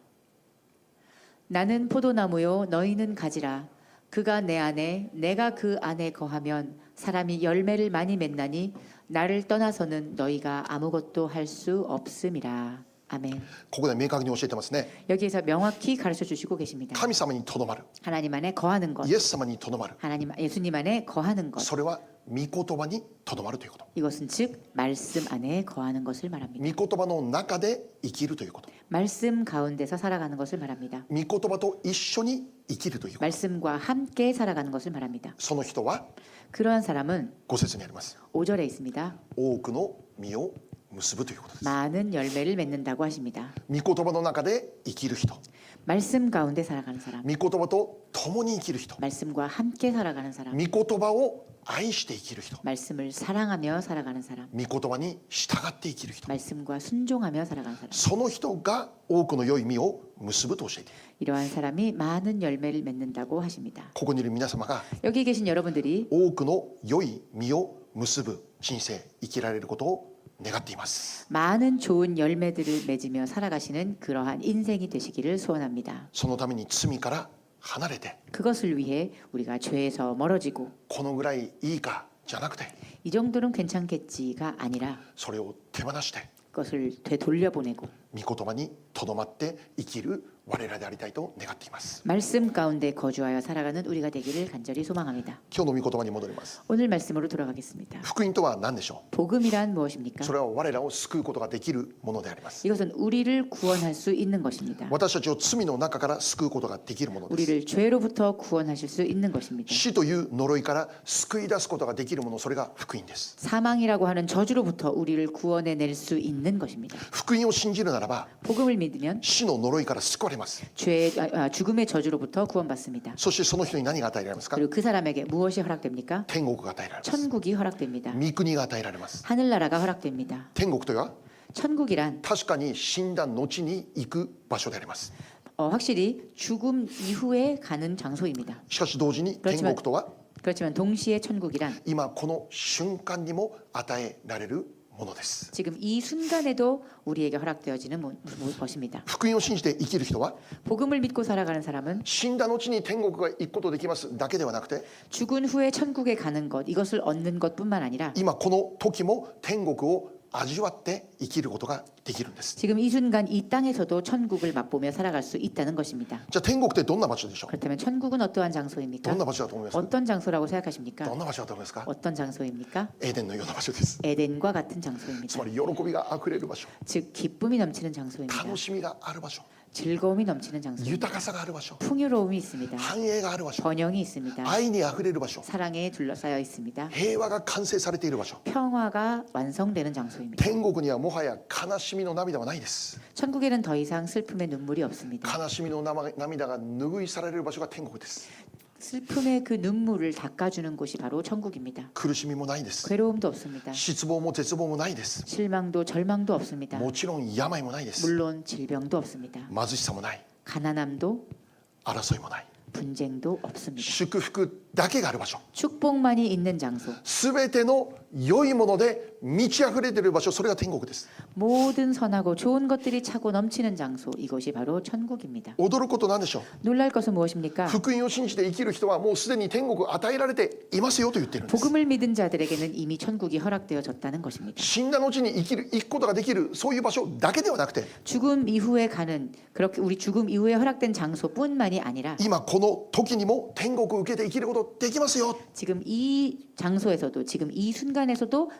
Speaker 2: 나는 포도나무요 너희는 가지라. 그가 내 안에 내가 그 안에 거하면 사람이 열매를 많이 맺나니 나를 떠나서는 너희가 아무것도 할 수 없음이라. 아멘.
Speaker 1: ここで明確に教えてますね。
Speaker 2: 여기에서 명확히 가르쳐 주시고 계십니다.
Speaker 1: 神様にとどまる。
Speaker 2: 하나님 안에 거하는 것,
Speaker 1: イエス様にとどまる。
Speaker 2: 예수님 안에 거하는 것.
Speaker 1: それは御言葉にとどまるということ。
Speaker 2: 이것은 즉 말씀 안에 거하는 것을 말합니다.
Speaker 1: 御言葉の中で生きるということ。
Speaker 2: 말씀 가운데서 살아가는 것을 말합니다.
Speaker 1: 御言葉と一緒に生きるということ。
Speaker 2: 말씀과 함께 살아가는 것을 말합니다.
Speaker 1: その人は
Speaker 2: 그러한 사람은
Speaker 1: 5節にあります。
Speaker 2: 5절에 있습니다.
Speaker 1: 多くの実を結ぶということです。
Speaker 2: 많은 열매를 맺는다고 하십니다.
Speaker 1: 御言葉の中で生きる人、
Speaker 2: 말씀 가운데 살아가는 사람,
Speaker 1: 御言葉と共に生きる人、
Speaker 2: 말씀과 함께 살아가는
Speaker 1: 御
Speaker 2: 사람,
Speaker 1: 言葉を愛して生きる人、
Speaker 2: 말씀을 사랑하며 살아가는 사람,
Speaker 1: 御言葉に従って生きる人、
Speaker 2: 말씀과 순종하며 살아가는 사람.
Speaker 1: その人が多くの良い実を結ぶと教えている。
Speaker 2: 이러한 사람이 많은 열매를 맺는다고 하십니다.
Speaker 1: ここにいる皆様が
Speaker 2: 여기 계신 여러분들이
Speaker 1: 多くの良い実を結ぶ人生生きられることを願っています。
Speaker 2: 많은 좋은 열매들을 맺으며 살아가시는 그러한 인생이 되시기를 소원합니다.
Speaker 1: そのために罪から離れて
Speaker 2: 그것을 위해 우리가 죄에서 멀어지고
Speaker 1: このぐらいいいかじゃなくて
Speaker 2: 이 정도는 괜찮겠지가 아니라
Speaker 1: それを手放して
Speaker 2: 그것을 되돌려보내고
Speaker 1: 御言葉にとどまって生きる我らでありたいと願っています。
Speaker 2: 말씀 가운데 거주하여 살아가는 우리가 되기를 간절히 소망합니다.
Speaker 1: 今日の御言葉に戻ります。
Speaker 2: 오늘 말씀으로 돌아가겠습니다.
Speaker 1: 福音とは何でしょ
Speaker 2: 복음이란
Speaker 1: う。
Speaker 2: 무엇입니까?
Speaker 1: それは我らを救うことができるものであります。
Speaker 2: 이것은 우리를 구원할 수 있는 것입니다.
Speaker 1: 私たちを罪の中から救うことができるものです。
Speaker 2: 우리를 죄로부터 구원하실 수 있는 것입니다.
Speaker 1: 死という呪いから救い出すことができるもの、それが福音です。
Speaker 2: 사망이라고 하는 저주로부터 우리를 구원해낼 수 있는 것입니다.
Speaker 1: 福音を信じるならば
Speaker 2: 복음을 믿으면
Speaker 1: 死の呪いから救われます。
Speaker 2: 죽음의 저주로부터 구원받습니다.
Speaker 1: そしてその人に何が与えられますか。
Speaker 2: 그리고 그 사람에게 무엇이 허락됩니까?
Speaker 1: 天国が与えられます。
Speaker 2: 천국이 허락됩니다.
Speaker 1: 御国が与えられます。
Speaker 2: 하늘나라가 허락됩니다.
Speaker 1: 天国とは
Speaker 2: 천국이란
Speaker 1: 確かに死んだ後に行く場所であります。
Speaker 2: 확실히 죽음 이후에 가는 장소입니다.
Speaker 1: しかし同時に天国とは
Speaker 2: 그렇지만 동시에 천국이란
Speaker 1: 今この瞬間にも与えられるものです。
Speaker 2: 지금 이 순간에도 우리에게 허락되어지는 것입니다.
Speaker 1: 福音を信じて生きる人は
Speaker 2: 복음을 믿고 살아가는 사람은
Speaker 1: 死んだ後に天国が行くことできますだけではなくて
Speaker 2: 죽은 후에 천국에 가는 것, 이것을 얻는 것뿐만 아니라
Speaker 1: 今この時も天国を味わって生きることができるんです。
Speaker 2: 지금 이 순간 이 땅에서도 천국을 맛보며 살아갈 수 있다는 것입니다.
Speaker 1: じゃあ天国ってどんな場所でしょう。
Speaker 2: 그렇다면 천국은 어떠한
Speaker 1: ど
Speaker 2: 장소입니까?
Speaker 1: んな場所だと思いますか。
Speaker 2: 어떤 장소라고 생각하십니까?
Speaker 1: どんな場所だと思いますか。
Speaker 2: 어떤 장소입니까?
Speaker 1: エーデンのような場所です。
Speaker 2: 에덴과 같은
Speaker 1: つ
Speaker 2: 장소입니다.
Speaker 1: まり喜びがあふれる場所、
Speaker 2: 즉 기쁨이 넘치는 장소입니다.
Speaker 1: 楽しみがある場所、
Speaker 2: 즐거움이 넘치는 장소입니다.
Speaker 1: 豊かさがある場所、
Speaker 2: 풍요로움이 있습니다.
Speaker 1: 繁栄がある場所、
Speaker 2: 번영이 있습니다.
Speaker 1: 愛にあふれる場所、
Speaker 2: 사랑에 둘러싸여 있습니다.
Speaker 1: 平和が完成されている場所。
Speaker 2: 평화가 완성되는 장소입니다.
Speaker 1: 天国にはもはや悲しみの涙はないです。
Speaker 2: 천국에는 더 이상 슬픔의 눈물이 없습니다.
Speaker 1: 悲しみの涙が拭い去られる場所が天国です。
Speaker 2: 슬픔의 그 눈물을 닦아주는 곳이 바로 천국입니다.
Speaker 1: 苦しみもないです。
Speaker 2: 괴로움도 없습니다.
Speaker 1: 失望も絶望もないです。
Speaker 2: 실망도 절망도 없습니다.
Speaker 1: もちろん病もないです。
Speaker 2: 물론 질병도 없습니다.
Speaker 1: 貧しさもない、
Speaker 2: 가난함도
Speaker 1: 争いもない、
Speaker 2: 분쟁도 없습니다.
Speaker 1: 祝福だけがある場所、
Speaker 2: 축복만이 있는 장소,
Speaker 1: すべての良いもので満ち溢れている場所、それが天国です。
Speaker 2: 모든 선하고 좋은 것들이 차고 넘치는 장소, 이것이 바로 천국입니다.
Speaker 1: 驚くことなんでしょう。
Speaker 2: 놀랄 것은 무엇입니까?
Speaker 1: 福音を信じて生きる人はもうすでに天国与えられていますよと言っているんです。
Speaker 2: 복음을 믿은 자들에게는 이미 천국이 허락되어졌다는 것입니다.
Speaker 1: 死んだ後に行くことができるそういう場所だけではなくて、
Speaker 2: 죽음 이후에 가는 그렇게 우리 죽음 이후에 허락된 장소뿐만이 아니라
Speaker 1: 今この時にも天国を受けて生きることできますよ。
Speaker 2: 지금 이 장소에서도 지금 이 순간에서도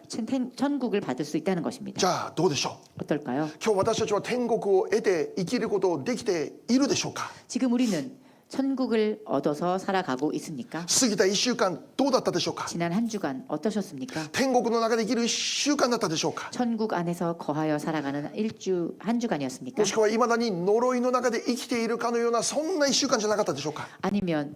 Speaker 2: 천국을 받을 수 있다는 것입니다.
Speaker 1: じゃあどうでしょう。
Speaker 2: 어떨까요?
Speaker 1: 今日私たちは天国を得て生きることできているでしょうか。
Speaker 2: 지금 우리는 천국을 얻어서 살아가고 있습니까?
Speaker 1: 過ぎた1週間どうだったでしょうか。
Speaker 2: 지난 한 주간 어떠셨습니까?
Speaker 1: 天国の中で生きる1週間だったでしょうか。
Speaker 2: 천국 안에서 거하여 살아가는 한 주간이었습니까?
Speaker 1: もしくはいまだに呪いの中で生きているかのようなそんな1週間じゃなかったでしょうか。
Speaker 2: 아니면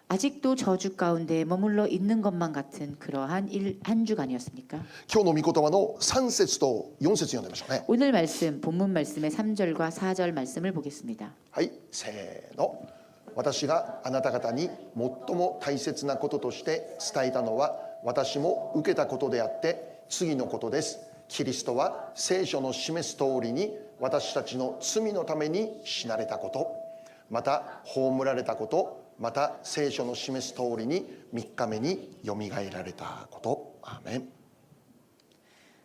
Speaker 2: 아직도 저주 가운데 머물러 있는 것만 같은 그러한 한 주간이었습니까?
Speaker 1: 今日の御言葉の3節と4節読んでみましょうね。
Speaker 2: 오늘 말씀 본문 말씀의 3절과 4절 말씀을 보겠습니다.
Speaker 1: はい、せーの。私があなた方に最も大切なこととして伝えたのは私も受けたことであって次のことです。キリストは聖書の示す通りに私たちの罪のために死なれたこと、また葬られたこと、また聖書の示す通りに3日目によみがえられたこと。アーメン。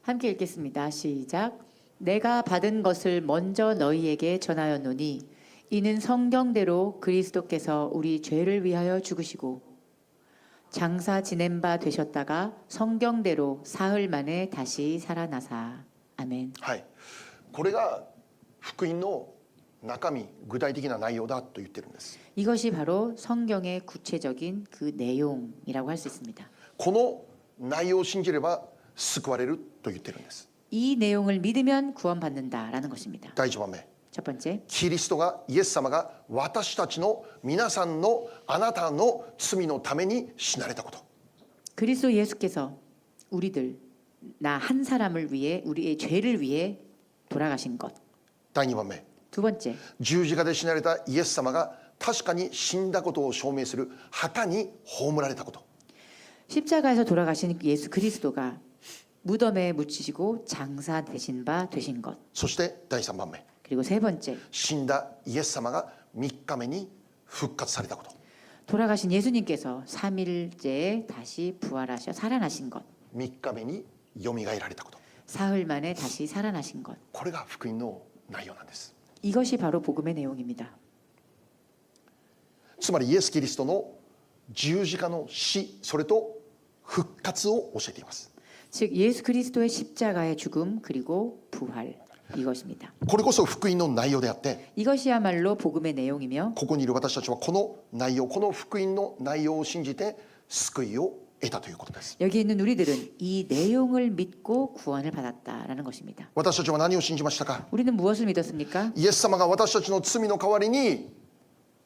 Speaker 2: 함께 읽겠습니다. 시작. 내가 받은 것을 먼저 너희에게 전하였노니 이는 성경대로 그리스도께서 우리 죄를 위하여 죽으시고 장사 지낸 바 되셨다가 성경대로 사흘 만에 다시 살아나사. 아멘.
Speaker 1: はい、これが福音の中身、具体的な内容だと言ってるんです。
Speaker 2: 이것이 바로 성경의 구체적인 그 내용이라고 할 수 있습니다.
Speaker 1: この内容を信じれば救われると言ってるんです。
Speaker 2: 이 내용을 믿으면 구원받는다라는 것입니다.
Speaker 1: 第1番目、
Speaker 2: 첫 번째,
Speaker 1: キリストがイエス様が私たちの皆さんのあなたの罪のために死なれたこと。
Speaker 2: 그리스도 예수께서 우리들 나 한 사람을 위해 우리의 죄를 위해 돌아가신 것.
Speaker 1: 第2番目、
Speaker 2: 두 번째,
Speaker 1: 十字架で死なれたイエス様が確かに死んだことを証明する墓に葬られたこと。
Speaker 2: 십자가에서 돌아가신 예수 그리스도가 무덤에 묻히시고 장사되신 바 되신 것.
Speaker 1: そして第3番目、
Speaker 2: 그리고 세 번째,
Speaker 1: 死んだイエス様が3日目に復活されたこと。
Speaker 2: 돌아가신 예수님께서 3일째에 다시 부활하셔 살아나신 것.
Speaker 1: 3日目によみがえられたこと。
Speaker 2: 사흘 만에 다시 살아나신 것.
Speaker 1: これが福音の内容なんです。
Speaker 2: 이것이 바로 복음의 내용입니다.
Speaker 1: つまりイエス・キリストの十字架の死、それと復活を教えています。
Speaker 2: 즉 예수 그리스도의 십자가의 죽음 그리고 부활 이것입니다.
Speaker 1: これこそ福音の内容であって、
Speaker 2: 이것이야말로 복음의 내용이며
Speaker 1: ここにいる私たちはこの内容、この福音の内容を信じて救いを得たということです。
Speaker 2: 여기 있는 우리들은 이 내용을 믿고 구원을 받았다라는 것입니다.
Speaker 1: 私たちは何を信じましたか？
Speaker 2: 우리는 무엇을 믿었습니까?
Speaker 1: イエス様が私たちの罪の代わりに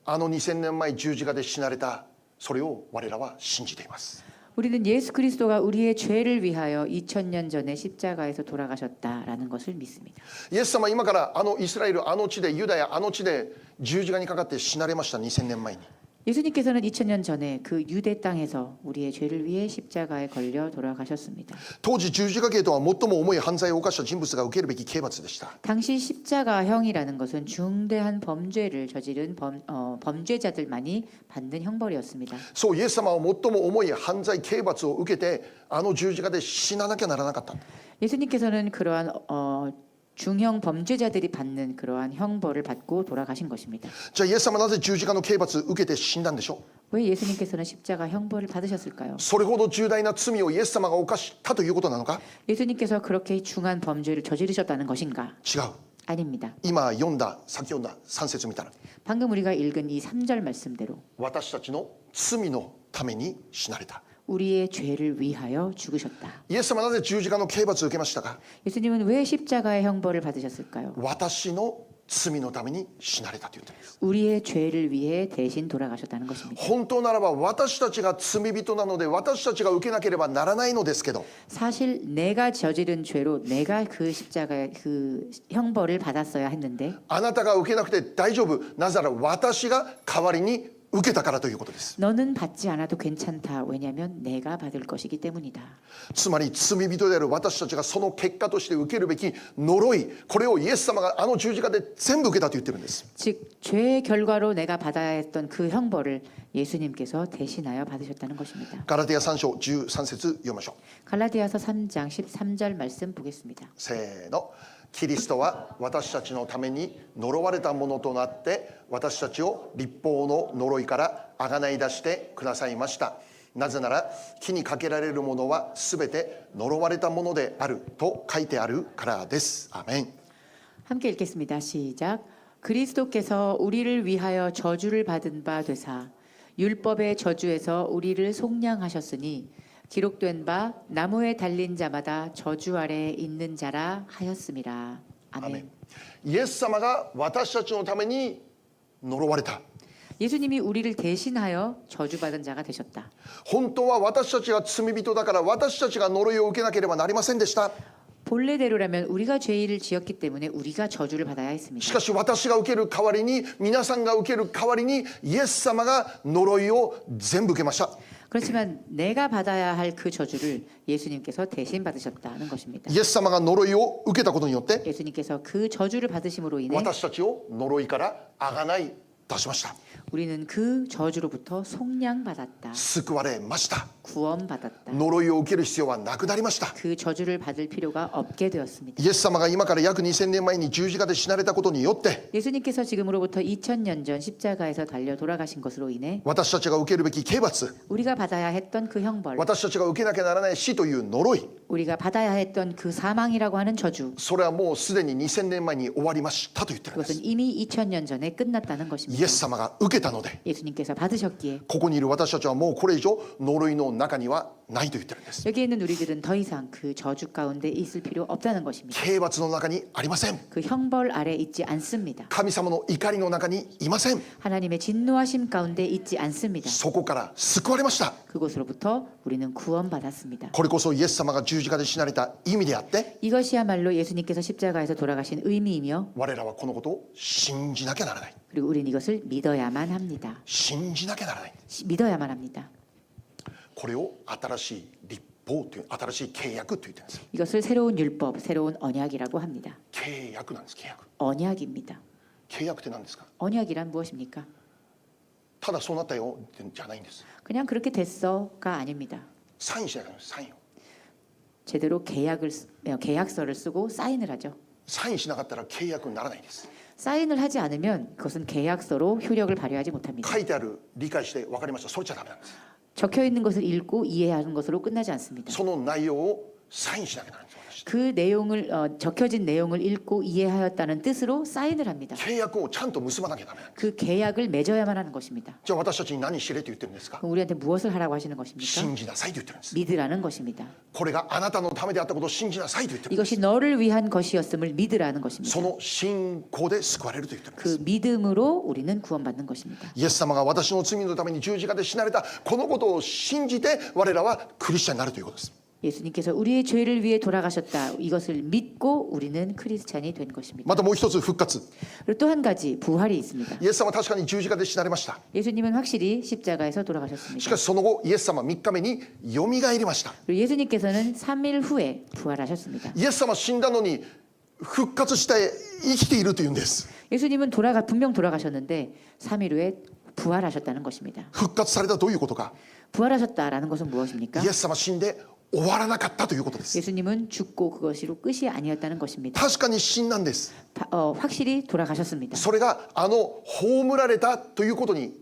Speaker 1: あの2000年前十字架で死なれた、それを我らは信じています。
Speaker 2: 우리는 예수 그리스도가 우리의 죄를 위하여 2000년 전에 십자가에서 돌아가셨다라는 것을 믿습니다.
Speaker 1: イエス様は今からあのイスラエル、あの地で、ユダヤ、あの地で十字架にかかって死なれました。2000年前に。
Speaker 2: 예수님께서는 2000년 전에 그 유대 땅에서 우리의 죄를 위해 십자가에 걸려 돌아가셨습니다.
Speaker 1: 当時十字架刑とは最も重い犯罪を犯した人物が受けるべき刑罰でした。
Speaker 2: 당시 십자가형이라는 것은 중대한 범죄를 저지른 범죄자들만이 받는 형벌이었습니다.
Speaker 1: そう、イエス様は最も重い犯罪刑罰を受けてあの十字架で死ななきゃならなかった。
Speaker 2: 예수님께서는 그러한 중형 범죄자들이 받는 그러한 형벌을 받고 돌아가신 것입니다.
Speaker 1: じゃあイエス様はなぜ十字架の刑罰を受けて死んだんでしょう？
Speaker 2: 왜 예수님께서는 십자가 형벌을 받으셨을까요?
Speaker 1: それほど重大な罪をイエス様が犯したということなのか？
Speaker 2: 예수님께서 그렇게 중한 범죄를 저지르셨다는 것인가?
Speaker 1: 違う。
Speaker 2: 아닙니다.
Speaker 1: 今読んだ、先読んだ3節見たら、
Speaker 2: 방금 우리가 읽은 이 3절 말씀대로
Speaker 1: 私たちの罪のために死なれた。
Speaker 2: 우리의 죄를 위하여 죽으셨다.
Speaker 1: イエス様はなぜ十字架の刑罰を受けましたか？
Speaker 2: 예수님은 왜 십자가의 형벌을 받으셨을까요?
Speaker 1: 私の罪のために死なれたと言っています。
Speaker 2: 우리의 죄를 위해 대신 돌아가셨다는 것입니다.
Speaker 1: 本当ならば私たちが罪人なので私たちが受けなければならないのですけど、
Speaker 2: 사실 내가 저지른 죄로 내가 그 십자가의 그 형벌을 받았어야 했는데
Speaker 1: あなたが受けなくて大丈夫、なぜなら私が代わりに受けたからということです。
Speaker 2: 너는 받지 않아도 괜찮다. 왜냐하면 내가 받을 것이기 때문이다.
Speaker 1: つまり罪人である私たちがその結果として受けるべき呪い、これをイエス様があの十字架で全部受けたと言ってるんです。
Speaker 2: 즉 죄의 결과로 내가 받아야 했던 그 형벌을 예수님께서 대신하여 받으셨다는 것입니다.
Speaker 1: ガラテヤ3章13節読みましょう。
Speaker 2: 갈라디아서 3장 13절 말씀 보겠습니다.
Speaker 1: せーの。キリストは私たちのために呪われたものとなって私たちを律法の呪いからあがない出してくださいました。なぜなら木にかけられるものはすべて呪われたものであると書いてあるからです。アメン。
Speaker 2: 함께 읽겠습니다. 시작. 그리스도께서 우리를 위하여 저주를 받은 바 되사 율법의 저주에서 우리를 속량하셨으니 기록된 바 나무에 달린 자마다 저주 아래 있는 자라 하였음이라.
Speaker 1: アメ
Speaker 2: 아멘.
Speaker 1: ン。イエス様が私たちのために呪われた。
Speaker 2: 예수님이 우리를 대신하여 저주받은 자가 되셨다.
Speaker 1: 本当は私たちが罪人だから私たちが呪いを受けなければなりませんでした。
Speaker 2: 본래대로라면 우리가 죄를 지었기 때문에 우리가 저주를 받아야
Speaker 1: し
Speaker 2: 했습니다.
Speaker 1: かし私が受ける代わりに、皆さんが受ける代わりにイエス様が呪いを全部受けました。
Speaker 2: 그렇지만 내가 받아야 할 그 저주를 예수님께서 대신 받으셨다는 것입니다.
Speaker 1: イエス様が呪いを受けたことによって
Speaker 2: 예수님께서 그 저주를 받으심으로 인해
Speaker 1: 私たちを呪いからあがない出しました。
Speaker 2: 우리는 그 저주로부터 속량받았다.
Speaker 1: 救われました。
Speaker 2: 구원받았다.
Speaker 1: 呪いを受ける必要はなくなりました。
Speaker 2: 그 저주를 받을 필요가 없게 되었습니다.
Speaker 1: イエス様が今から約2000年前に十字架で死なれたことによって
Speaker 2: 예수님께서 지금으로부터 2000년 전 십자가에서 달려 돌아가신 것으로 인해
Speaker 1: 私たちが受けるべき刑罰、
Speaker 2: 우리가 받아야 했던 그 형벌,
Speaker 1: 私たちが受けなきゃならない死という呪い、
Speaker 2: 우리가 받아야 했던 그 사망이라고 하는 저주,
Speaker 1: それはもうすでに2000年前に終わりましたと言ってるんで
Speaker 2: 그것은
Speaker 1: す。
Speaker 2: 이미 2000년 전에 끝났다는
Speaker 1: イ
Speaker 2: 것입니다.
Speaker 1: エス様が受けたたので
Speaker 2: 예수님께서 받으셨기에
Speaker 1: ここにいる私たちはもうこれ以上呪いの中にはないと言ってるんです。
Speaker 2: 여기에 있는 우리들은 더 이상 그 저주 가운데 있을 필요 없다는 것입니다.
Speaker 1: 刑罰の中にありません。
Speaker 2: 그 형벌 아래 있지 않습니다.
Speaker 1: 神様の怒りの中にいません。
Speaker 2: 하나님의 진노하심 가운데 있지 않습니다.
Speaker 1: そこから救われました。
Speaker 2: 그곳으로부터 우리는 구원받았습니다.
Speaker 1: これこそイエス様が十字架で死なれた意味であって、
Speaker 2: 이것이야말로 예수님께서 십자가에서 돌아가신 의미이며
Speaker 1: 我らはこのことを信じなきゃならない。
Speaker 2: 그리고 우리는 이것을 믿어야만 합니다.
Speaker 1: 信じなきゃならない。
Speaker 2: 믿어야만 합니다.
Speaker 1: これを新しい立法という新しい契約と言ってるんです。
Speaker 2: 이것을 새로운 율법, 새로운 언약이라고 합니다.
Speaker 1: 契約なんです。契約。
Speaker 2: 언약입니다.
Speaker 1: 契約って何ですか？
Speaker 2: 언약이란 무엇입니까?
Speaker 1: ただそうなったよじゃないんです。
Speaker 2: 그냥 그렇게 됐어가 아닙니다.
Speaker 1: サインしなきゃならない。サインを。
Speaker 2: 제대로 계약서를 쓰고 사인을 하죠.
Speaker 1: サインしなかったら契約にならないんです。
Speaker 2: 사인을 하지 않으면 그것은 계약서로 효력을 발휘하지 못합니다.
Speaker 1: 書いてある理解して分かりました。それじゃダメなんです。
Speaker 2: 적혀 있는 것을 읽고 이해하는 것으로 끝나지 않습니다.
Speaker 1: その内容をサインしなきゃならないんです。
Speaker 2: 그 내용을 적혀진 내용을 읽고 이해하였다는 뜻으로 사인을 합니다.
Speaker 1: 契約をちゃんと結ばなきゃダメなんです。
Speaker 2: 그 계약을 맺어야만 하는 것입니다.
Speaker 1: じゃあ私たちに何しれと言ってるんですか？
Speaker 2: 그럼 우리한테 무엇을 하라고 하시는 것입니까?
Speaker 1: 信じなさいと言ってるんです。
Speaker 2: 믿으라는 것입니다.
Speaker 1: これがあなたのためであったことを信じなさいと言ってるんです。
Speaker 2: 이것이 너를 위한 것이었음을 믿으라는 것입니다.
Speaker 1: その信仰で救われると言ってるんです。
Speaker 2: 그 믿음으로 우리는 구원받는 것입니다.
Speaker 1: イエス様が私の罪のために十字架で死なれたこのことを信じて我らはクリスチャンになるということです。
Speaker 2: 예수님께서 우리의 죄를 위해 돌아가셨다. 이것을 믿고 우리는 크리스찬이 된 것입니다.
Speaker 1: またもう一つ復活。
Speaker 2: 그리고 또 한 가지 부활이 있습니다.
Speaker 1: イエス様は確かに十字架で死なれました。
Speaker 2: 예수님은 확실히 십자가에서
Speaker 1: し
Speaker 2: 돌아가셨습니다.
Speaker 1: かしその後イエス様は3日目によみがえりました。
Speaker 2: 그리고 예수님께서는 3일 후에 부활하셨습니다.
Speaker 1: イエス様は死んだのに復活して生きているというんです。
Speaker 2: 예수님은 분명 돌아가셨는데 3일 후에 부활하셨다는 것입니다.
Speaker 1: 復活されたどういうことか。
Speaker 2: 부활하셨다라는 것은 무엇입니까?
Speaker 1: イエス様は死んで終わらなかったということです。
Speaker 2: 예수님은 죽고 그것으로 끝이 아니었다는 것입니다.
Speaker 1: 確かに死んだんです。
Speaker 2: 확실히 돌아가셨습니다.
Speaker 1: それが葬られたということに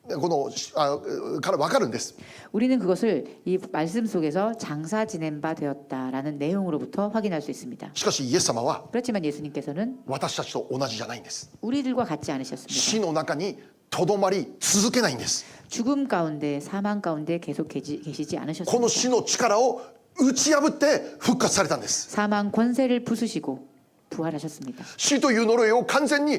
Speaker 1: から分かるんです。
Speaker 2: 우리는 그것을 이 말씀 속에서 장사 지낸 바 되었다라는 내용으로부터 확인할 수 있습니다.
Speaker 1: しかしイエス様は
Speaker 2: 그렇지만 예수님께서는
Speaker 1: 私たちと同じじゃないんです。
Speaker 2: 우리들과 같지 않으셨습니다.
Speaker 1: 死の中にとどまり続けないんです。
Speaker 2: 죽음 가운데 사망 가운데 계속 계시지
Speaker 1: この
Speaker 2: 않으셨습니다.
Speaker 1: 死の力を打ち破って復活されたんです。
Speaker 2: 사망 권세를 부수시고 부활하셨습니다.
Speaker 1: 死という呪いを完全に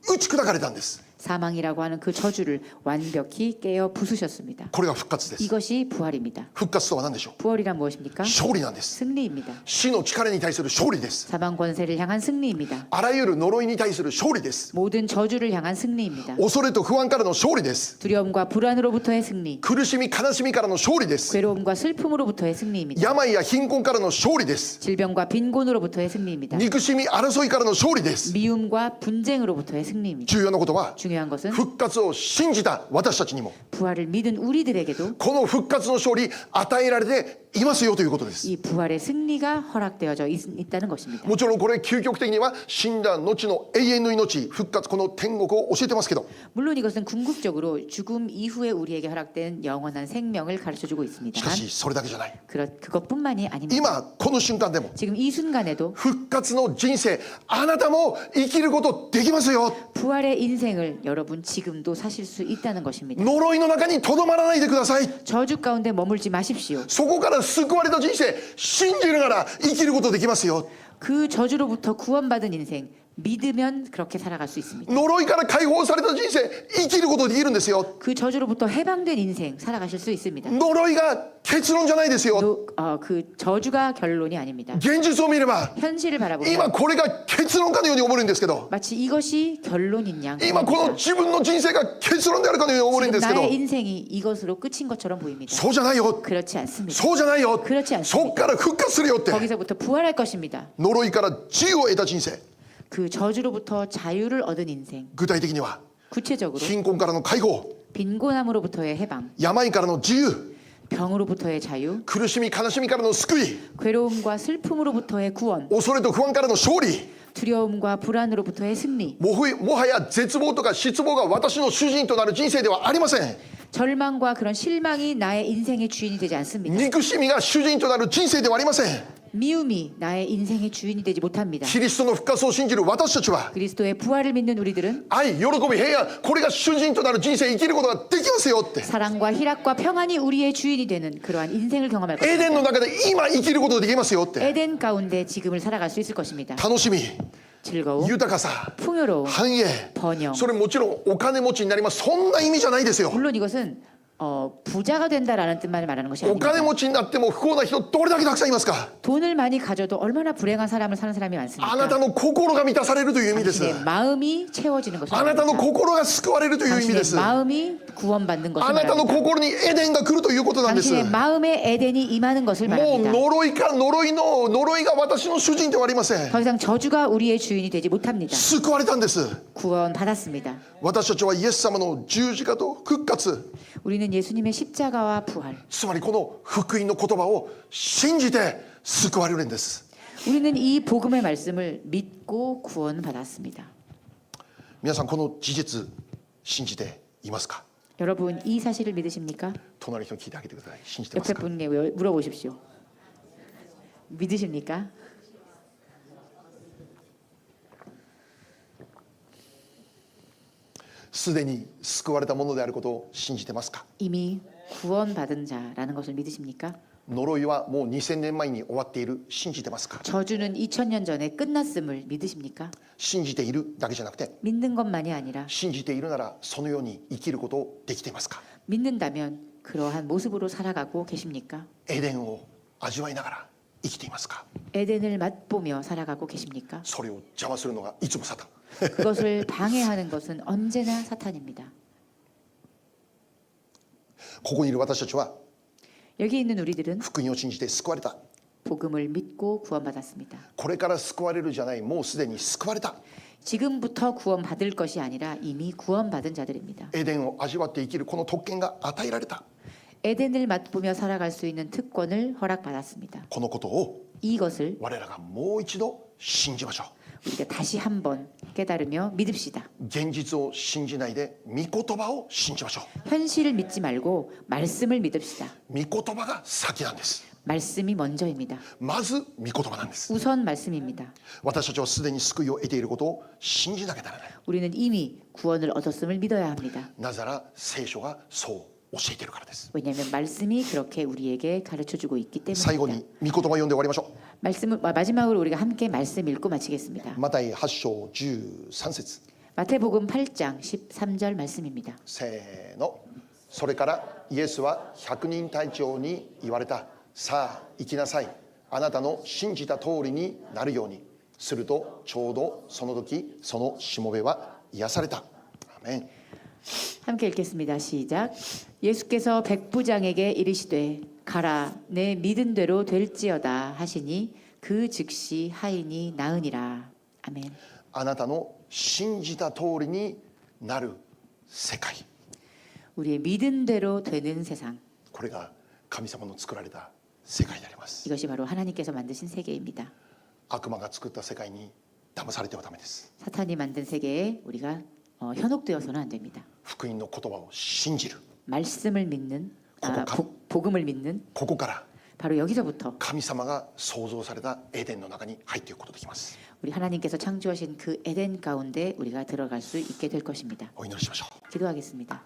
Speaker 1: 打ち砕かれたんです。
Speaker 2: 사망이라고 하는 그 저주를 완벽히 깨어 부수셨습니다.
Speaker 1: これが復活です。
Speaker 2: 이것이 부활입니다.
Speaker 1: 復活とは何でしょう。
Speaker 2: 부활이란 무엇입니까?
Speaker 1: 勝利なんです。
Speaker 2: 승리입니다.
Speaker 1: 死の力に対する勝利です。
Speaker 2: 사망 권세를 향한 승리입니다.
Speaker 1: あらゆる呪いに対する勝利です。
Speaker 2: 모든 저주를 향한 승리입니다.
Speaker 1: 恐れと不安からの勝利です。
Speaker 2: 두려움과 불안으로부터의 승리,
Speaker 1: 苦しみ悲しみからの勝利です。
Speaker 2: 괴로움과 슬픔으로부터의 승리입니다.
Speaker 1: 病や貧困からの勝利です。
Speaker 2: 질병과 빈곤으로부터의 승리입니다.
Speaker 1: 憎しみ争いからの勝利です。
Speaker 2: 미움과 분쟁으로부터의 승리입니다.
Speaker 1: 重要なことは
Speaker 2: 중요한 것은
Speaker 1: 復活を信じた私たちにも
Speaker 2: 부활을 믿은 우리들에게도
Speaker 1: この復活の勝利与えられていますよということです。
Speaker 2: 이 부활의 승리가 허락되어져 있다는 것입니다.
Speaker 1: もちろんこれ究極的には死んだ後の永遠の命復活この天国を教えてますけど
Speaker 2: 물론 이것은 궁극적으로 죽음 이후에 우리에게 허락된 영원한 생명을 가르쳐주고
Speaker 1: し
Speaker 2: 있습니다.
Speaker 1: かしそれだけじゃない。
Speaker 2: 그것뿐만이 아닙니다.
Speaker 1: 今この瞬間でも
Speaker 2: 지금 이 순간에도
Speaker 1: 復活の人生あなたも生きることできますよ。
Speaker 2: 부활의 인생을 여러분 지금도 사실 수 있다는 것입니다.
Speaker 1: 呪いの中にとどまらないでください。
Speaker 2: 저주 가운데 머물지 마십시오.
Speaker 1: そこから救われた人生信じながら生きることできますよ。
Speaker 2: 그 저주로부터 구원받은 인생 믿으면 그렇게 살아갈 수 있습니다.
Speaker 1: 呪いから解放された人生生きることできるんですよ。
Speaker 2: 그 저주로부터 해방된 인생 살아가실 수 있습니다.
Speaker 1: 呪いが結論じゃないですよ。
Speaker 2: 그 저주가 결론이 아닙니다.
Speaker 1: 現実を見れば
Speaker 2: 현실을
Speaker 1: 今
Speaker 2: 바라보면
Speaker 1: これが結論かのように思えるんですけど
Speaker 2: 마치 이것이 결론인 양
Speaker 1: 今この
Speaker 2: 보입니다.
Speaker 1: 自分の人生が結論であるかのように思えるんで
Speaker 2: 지금
Speaker 1: すけど
Speaker 2: 나의 인생이 이것으로 끝인 것처럼 보입니다.
Speaker 1: そうじゃないよ
Speaker 2: 그렇지 않습니다.
Speaker 1: そうじゃないよ
Speaker 2: 그렇지 않습니다.
Speaker 1: そっから復活するよって
Speaker 2: 거기서부터 부활할 것입니다.
Speaker 1: 呪いから自由を得た人生
Speaker 2: 그 저주로부터 자유를 얻은 인생
Speaker 1: 具体的には
Speaker 2: 구체적으로
Speaker 1: 貧困からの解放
Speaker 2: 빈곤함으로부터의 해방
Speaker 1: 病からの自由
Speaker 2: 병으로부터의 자유
Speaker 1: 苦しみ悲しみからの救い
Speaker 2: 괴로움과 슬픔으로부터의 구원
Speaker 1: 恐れと不安からの勝利
Speaker 2: 두려움과 불안으로부터의 승리
Speaker 1: もはや絶望とか失望が私の主人となる人生ではありません
Speaker 2: 절망과 그런 실망이 나의 인생의 주인이 되지 않습니다.
Speaker 1: 憎しみが主人となる人生ではありません
Speaker 2: 미움이 나의 인생의 주인이 되지 못합니다.
Speaker 1: キリストの復活を信じる私たちは
Speaker 2: 그리스도의 부활을 믿는 우리들은
Speaker 1: 愛、喜び、平安、これが主人となる人生生きることができますよって
Speaker 2: 사랑과 희락과 평안이 우리의 주인이 되는 그러한 인생을 경험할
Speaker 1: エデンの
Speaker 2: 것입니다.
Speaker 1: 中で今生きることができますよって
Speaker 2: 에덴 가운데 지금을 살아갈 수 있을 것입니다.
Speaker 1: 楽しみ、
Speaker 2: 즐거움,
Speaker 1: 豊かさ、
Speaker 2: 풍요로움,
Speaker 1: 繁栄、
Speaker 2: 번영.
Speaker 1: それもちろんお金持ちになります、そんな意味じゃないですよ。
Speaker 2: 물론 이것은 부자가 된다라는 뜻만 말하는 것이
Speaker 1: お
Speaker 2: 아닙니다.
Speaker 1: 金持ちになっても不幸な人どれだけたくさんいますか。
Speaker 2: 돈을 많이 가져도 얼마나 불행한 삶을 사는 사람이
Speaker 1: あな
Speaker 2: 많습니까?
Speaker 1: たの心が満たされるという意味です。
Speaker 2: 당신의 마음이 채워지는 것을
Speaker 1: あなたの
Speaker 2: 말합니다.
Speaker 1: 心が救われるという意味で
Speaker 2: 당신의
Speaker 1: す。
Speaker 2: 마음이 구원받는 것을
Speaker 1: あなたの
Speaker 2: 말합니다.
Speaker 1: 心にエデンが来るということなんです。
Speaker 2: 당신의 마음에 에덴이 임하는 것을
Speaker 1: もう
Speaker 2: 말합니다.
Speaker 1: 呪いか呪いの呪いが私の主人ではありません。
Speaker 2: 더 이상 저주가 우리의 주인이 되지 못합니다.
Speaker 1: 救われたんです。
Speaker 2: 구원받았습니다.
Speaker 1: 私たちはイエス様の十字架と復活、
Speaker 2: 우리는 예수님의 십자가와 부활,
Speaker 1: つまりこの福音の言葉を信じて救われるんです。
Speaker 2: 우리는 이 복음의 말씀을 믿고 구원받았습니다.
Speaker 1: 皆さんこの事実信じていますか。
Speaker 2: 여러분 이 사실을 믿으십니까?
Speaker 1: 隣の人に聞いてあげてください。信じてます
Speaker 2: 옆에
Speaker 1: か。
Speaker 2: 분에게 물어보십시오. 믿으십니까?
Speaker 1: すでに救われたものであることを信じてますか。
Speaker 2: 이미 구원받은 자라는 것을 믿으십니까?
Speaker 1: 呪いはもう2000年前に終わっている、信じてますか。
Speaker 2: 저주는 2000년 전에 끝났음을 믿으십니까?
Speaker 1: 信じているだけじゃなくて、
Speaker 2: 믿는 것만이 아니라
Speaker 1: 信じているならそのように生きることをできていますか。
Speaker 2: 믿는다면 그러한 모습으로 살아가고 계십니까?
Speaker 1: エデンを味わいながら生きていますか。
Speaker 2: 에덴을 맛보며 살아가고 계십니까?
Speaker 1: それを邪魔するのがいつもサタン。
Speaker 2: 그것을 방해하는 것은 언제나 사탄입니다.
Speaker 1: ここにいる私たちは
Speaker 2: 여기 있는 우리들은
Speaker 1: 福音を信じて救われた。
Speaker 2: 복음을 믿고 구원받았습니다.
Speaker 1: これから救われるじゃない、もうすでに救われた。
Speaker 2: 지금부터 구원받을 것이 아니라 이미 구원받은 자들입니다.
Speaker 1: エデンを味わって生きるこの特権が与えられた。
Speaker 2: 에덴을 맛보며 살아갈 수 있는 특권을 허락받았습니다.
Speaker 1: このことを
Speaker 2: 이것을
Speaker 1: 我らがもう一度信じましょ
Speaker 2: 우리가 다시 한번 깨달으며 믿읍시다.
Speaker 1: う。現実を信じないで御言葉を信じましょ
Speaker 2: 현실을 믿지 말고 말씀을 믿읍시다.
Speaker 1: う。御言葉が先なんです。
Speaker 2: 말씀이 먼저입니다.
Speaker 1: まず御言葉なんです。
Speaker 2: 우선 말씀입니다.
Speaker 1: 私たちはすでに救いを得ていることを信じなきゃならない。
Speaker 2: 우리는 이미 구원을 얻었음을 믿어야 합니다.
Speaker 1: なぜなら聖書がそう教えているからです。
Speaker 2: 왜냐하면 말씀이 그렇게 우리에게 가르쳐주고 있기
Speaker 1: 最後
Speaker 2: 때문입니다.
Speaker 1: に御言葉を読んで終わりましょ
Speaker 2: 말씀을 마지막으로 우리가 함께 말씀 읽고 마치겠습니다.
Speaker 1: う。マタイ8章13節
Speaker 2: 마태복음 8장 13절 말씀입니다.
Speaker 1: せーの。それからイエスは百人隊長に言われた。さあ行きなさい。あなたの信じた通りになるように。するとちょうどその時そのしもべは癒された。アーメン。
Speaker 2: 함께 읽겠습니다. 시작. 예수께서 백부장에게 이르시되 가라 내 믿은 대로 될지어다 하시니 그 즉시 하인이 나으니라. 아멘.
Speaker 1: あなたの信じた通りになる世界。
Speaker 2: 우리의 믿은 대로 되는 세상.
Speaker 1: これが神様の作られた世界であります。
Speaker 2: 이것이 바로 하나님께서 만드신 세계입니다.
Speaker 1: 悪魔が作った世界に騙されてはダメです。
Speaker 2: 사탄이 만든 세계에 우리가 현혹되어서는 안 됩니다.
Speaker 1: 福音の言葉を信じる。
Speaker 2: 말씀을 믿는
Speaker 1: 고고가-
Speaker 2: 복음을 믿는
Speaker 1: ここから
Speaker 2: 바로 여기서부터
Speaker 1: 神様が創造されたエデンの中に入っていくことができます。
Speaker 2: 우리 하나님께서 창조하신 그 에덴 가운데 우리가 들어갈 수 있게 될 것입니다.
Speaker 1: お祈りしましょう。
Speaker 2: 기도하겠습니다.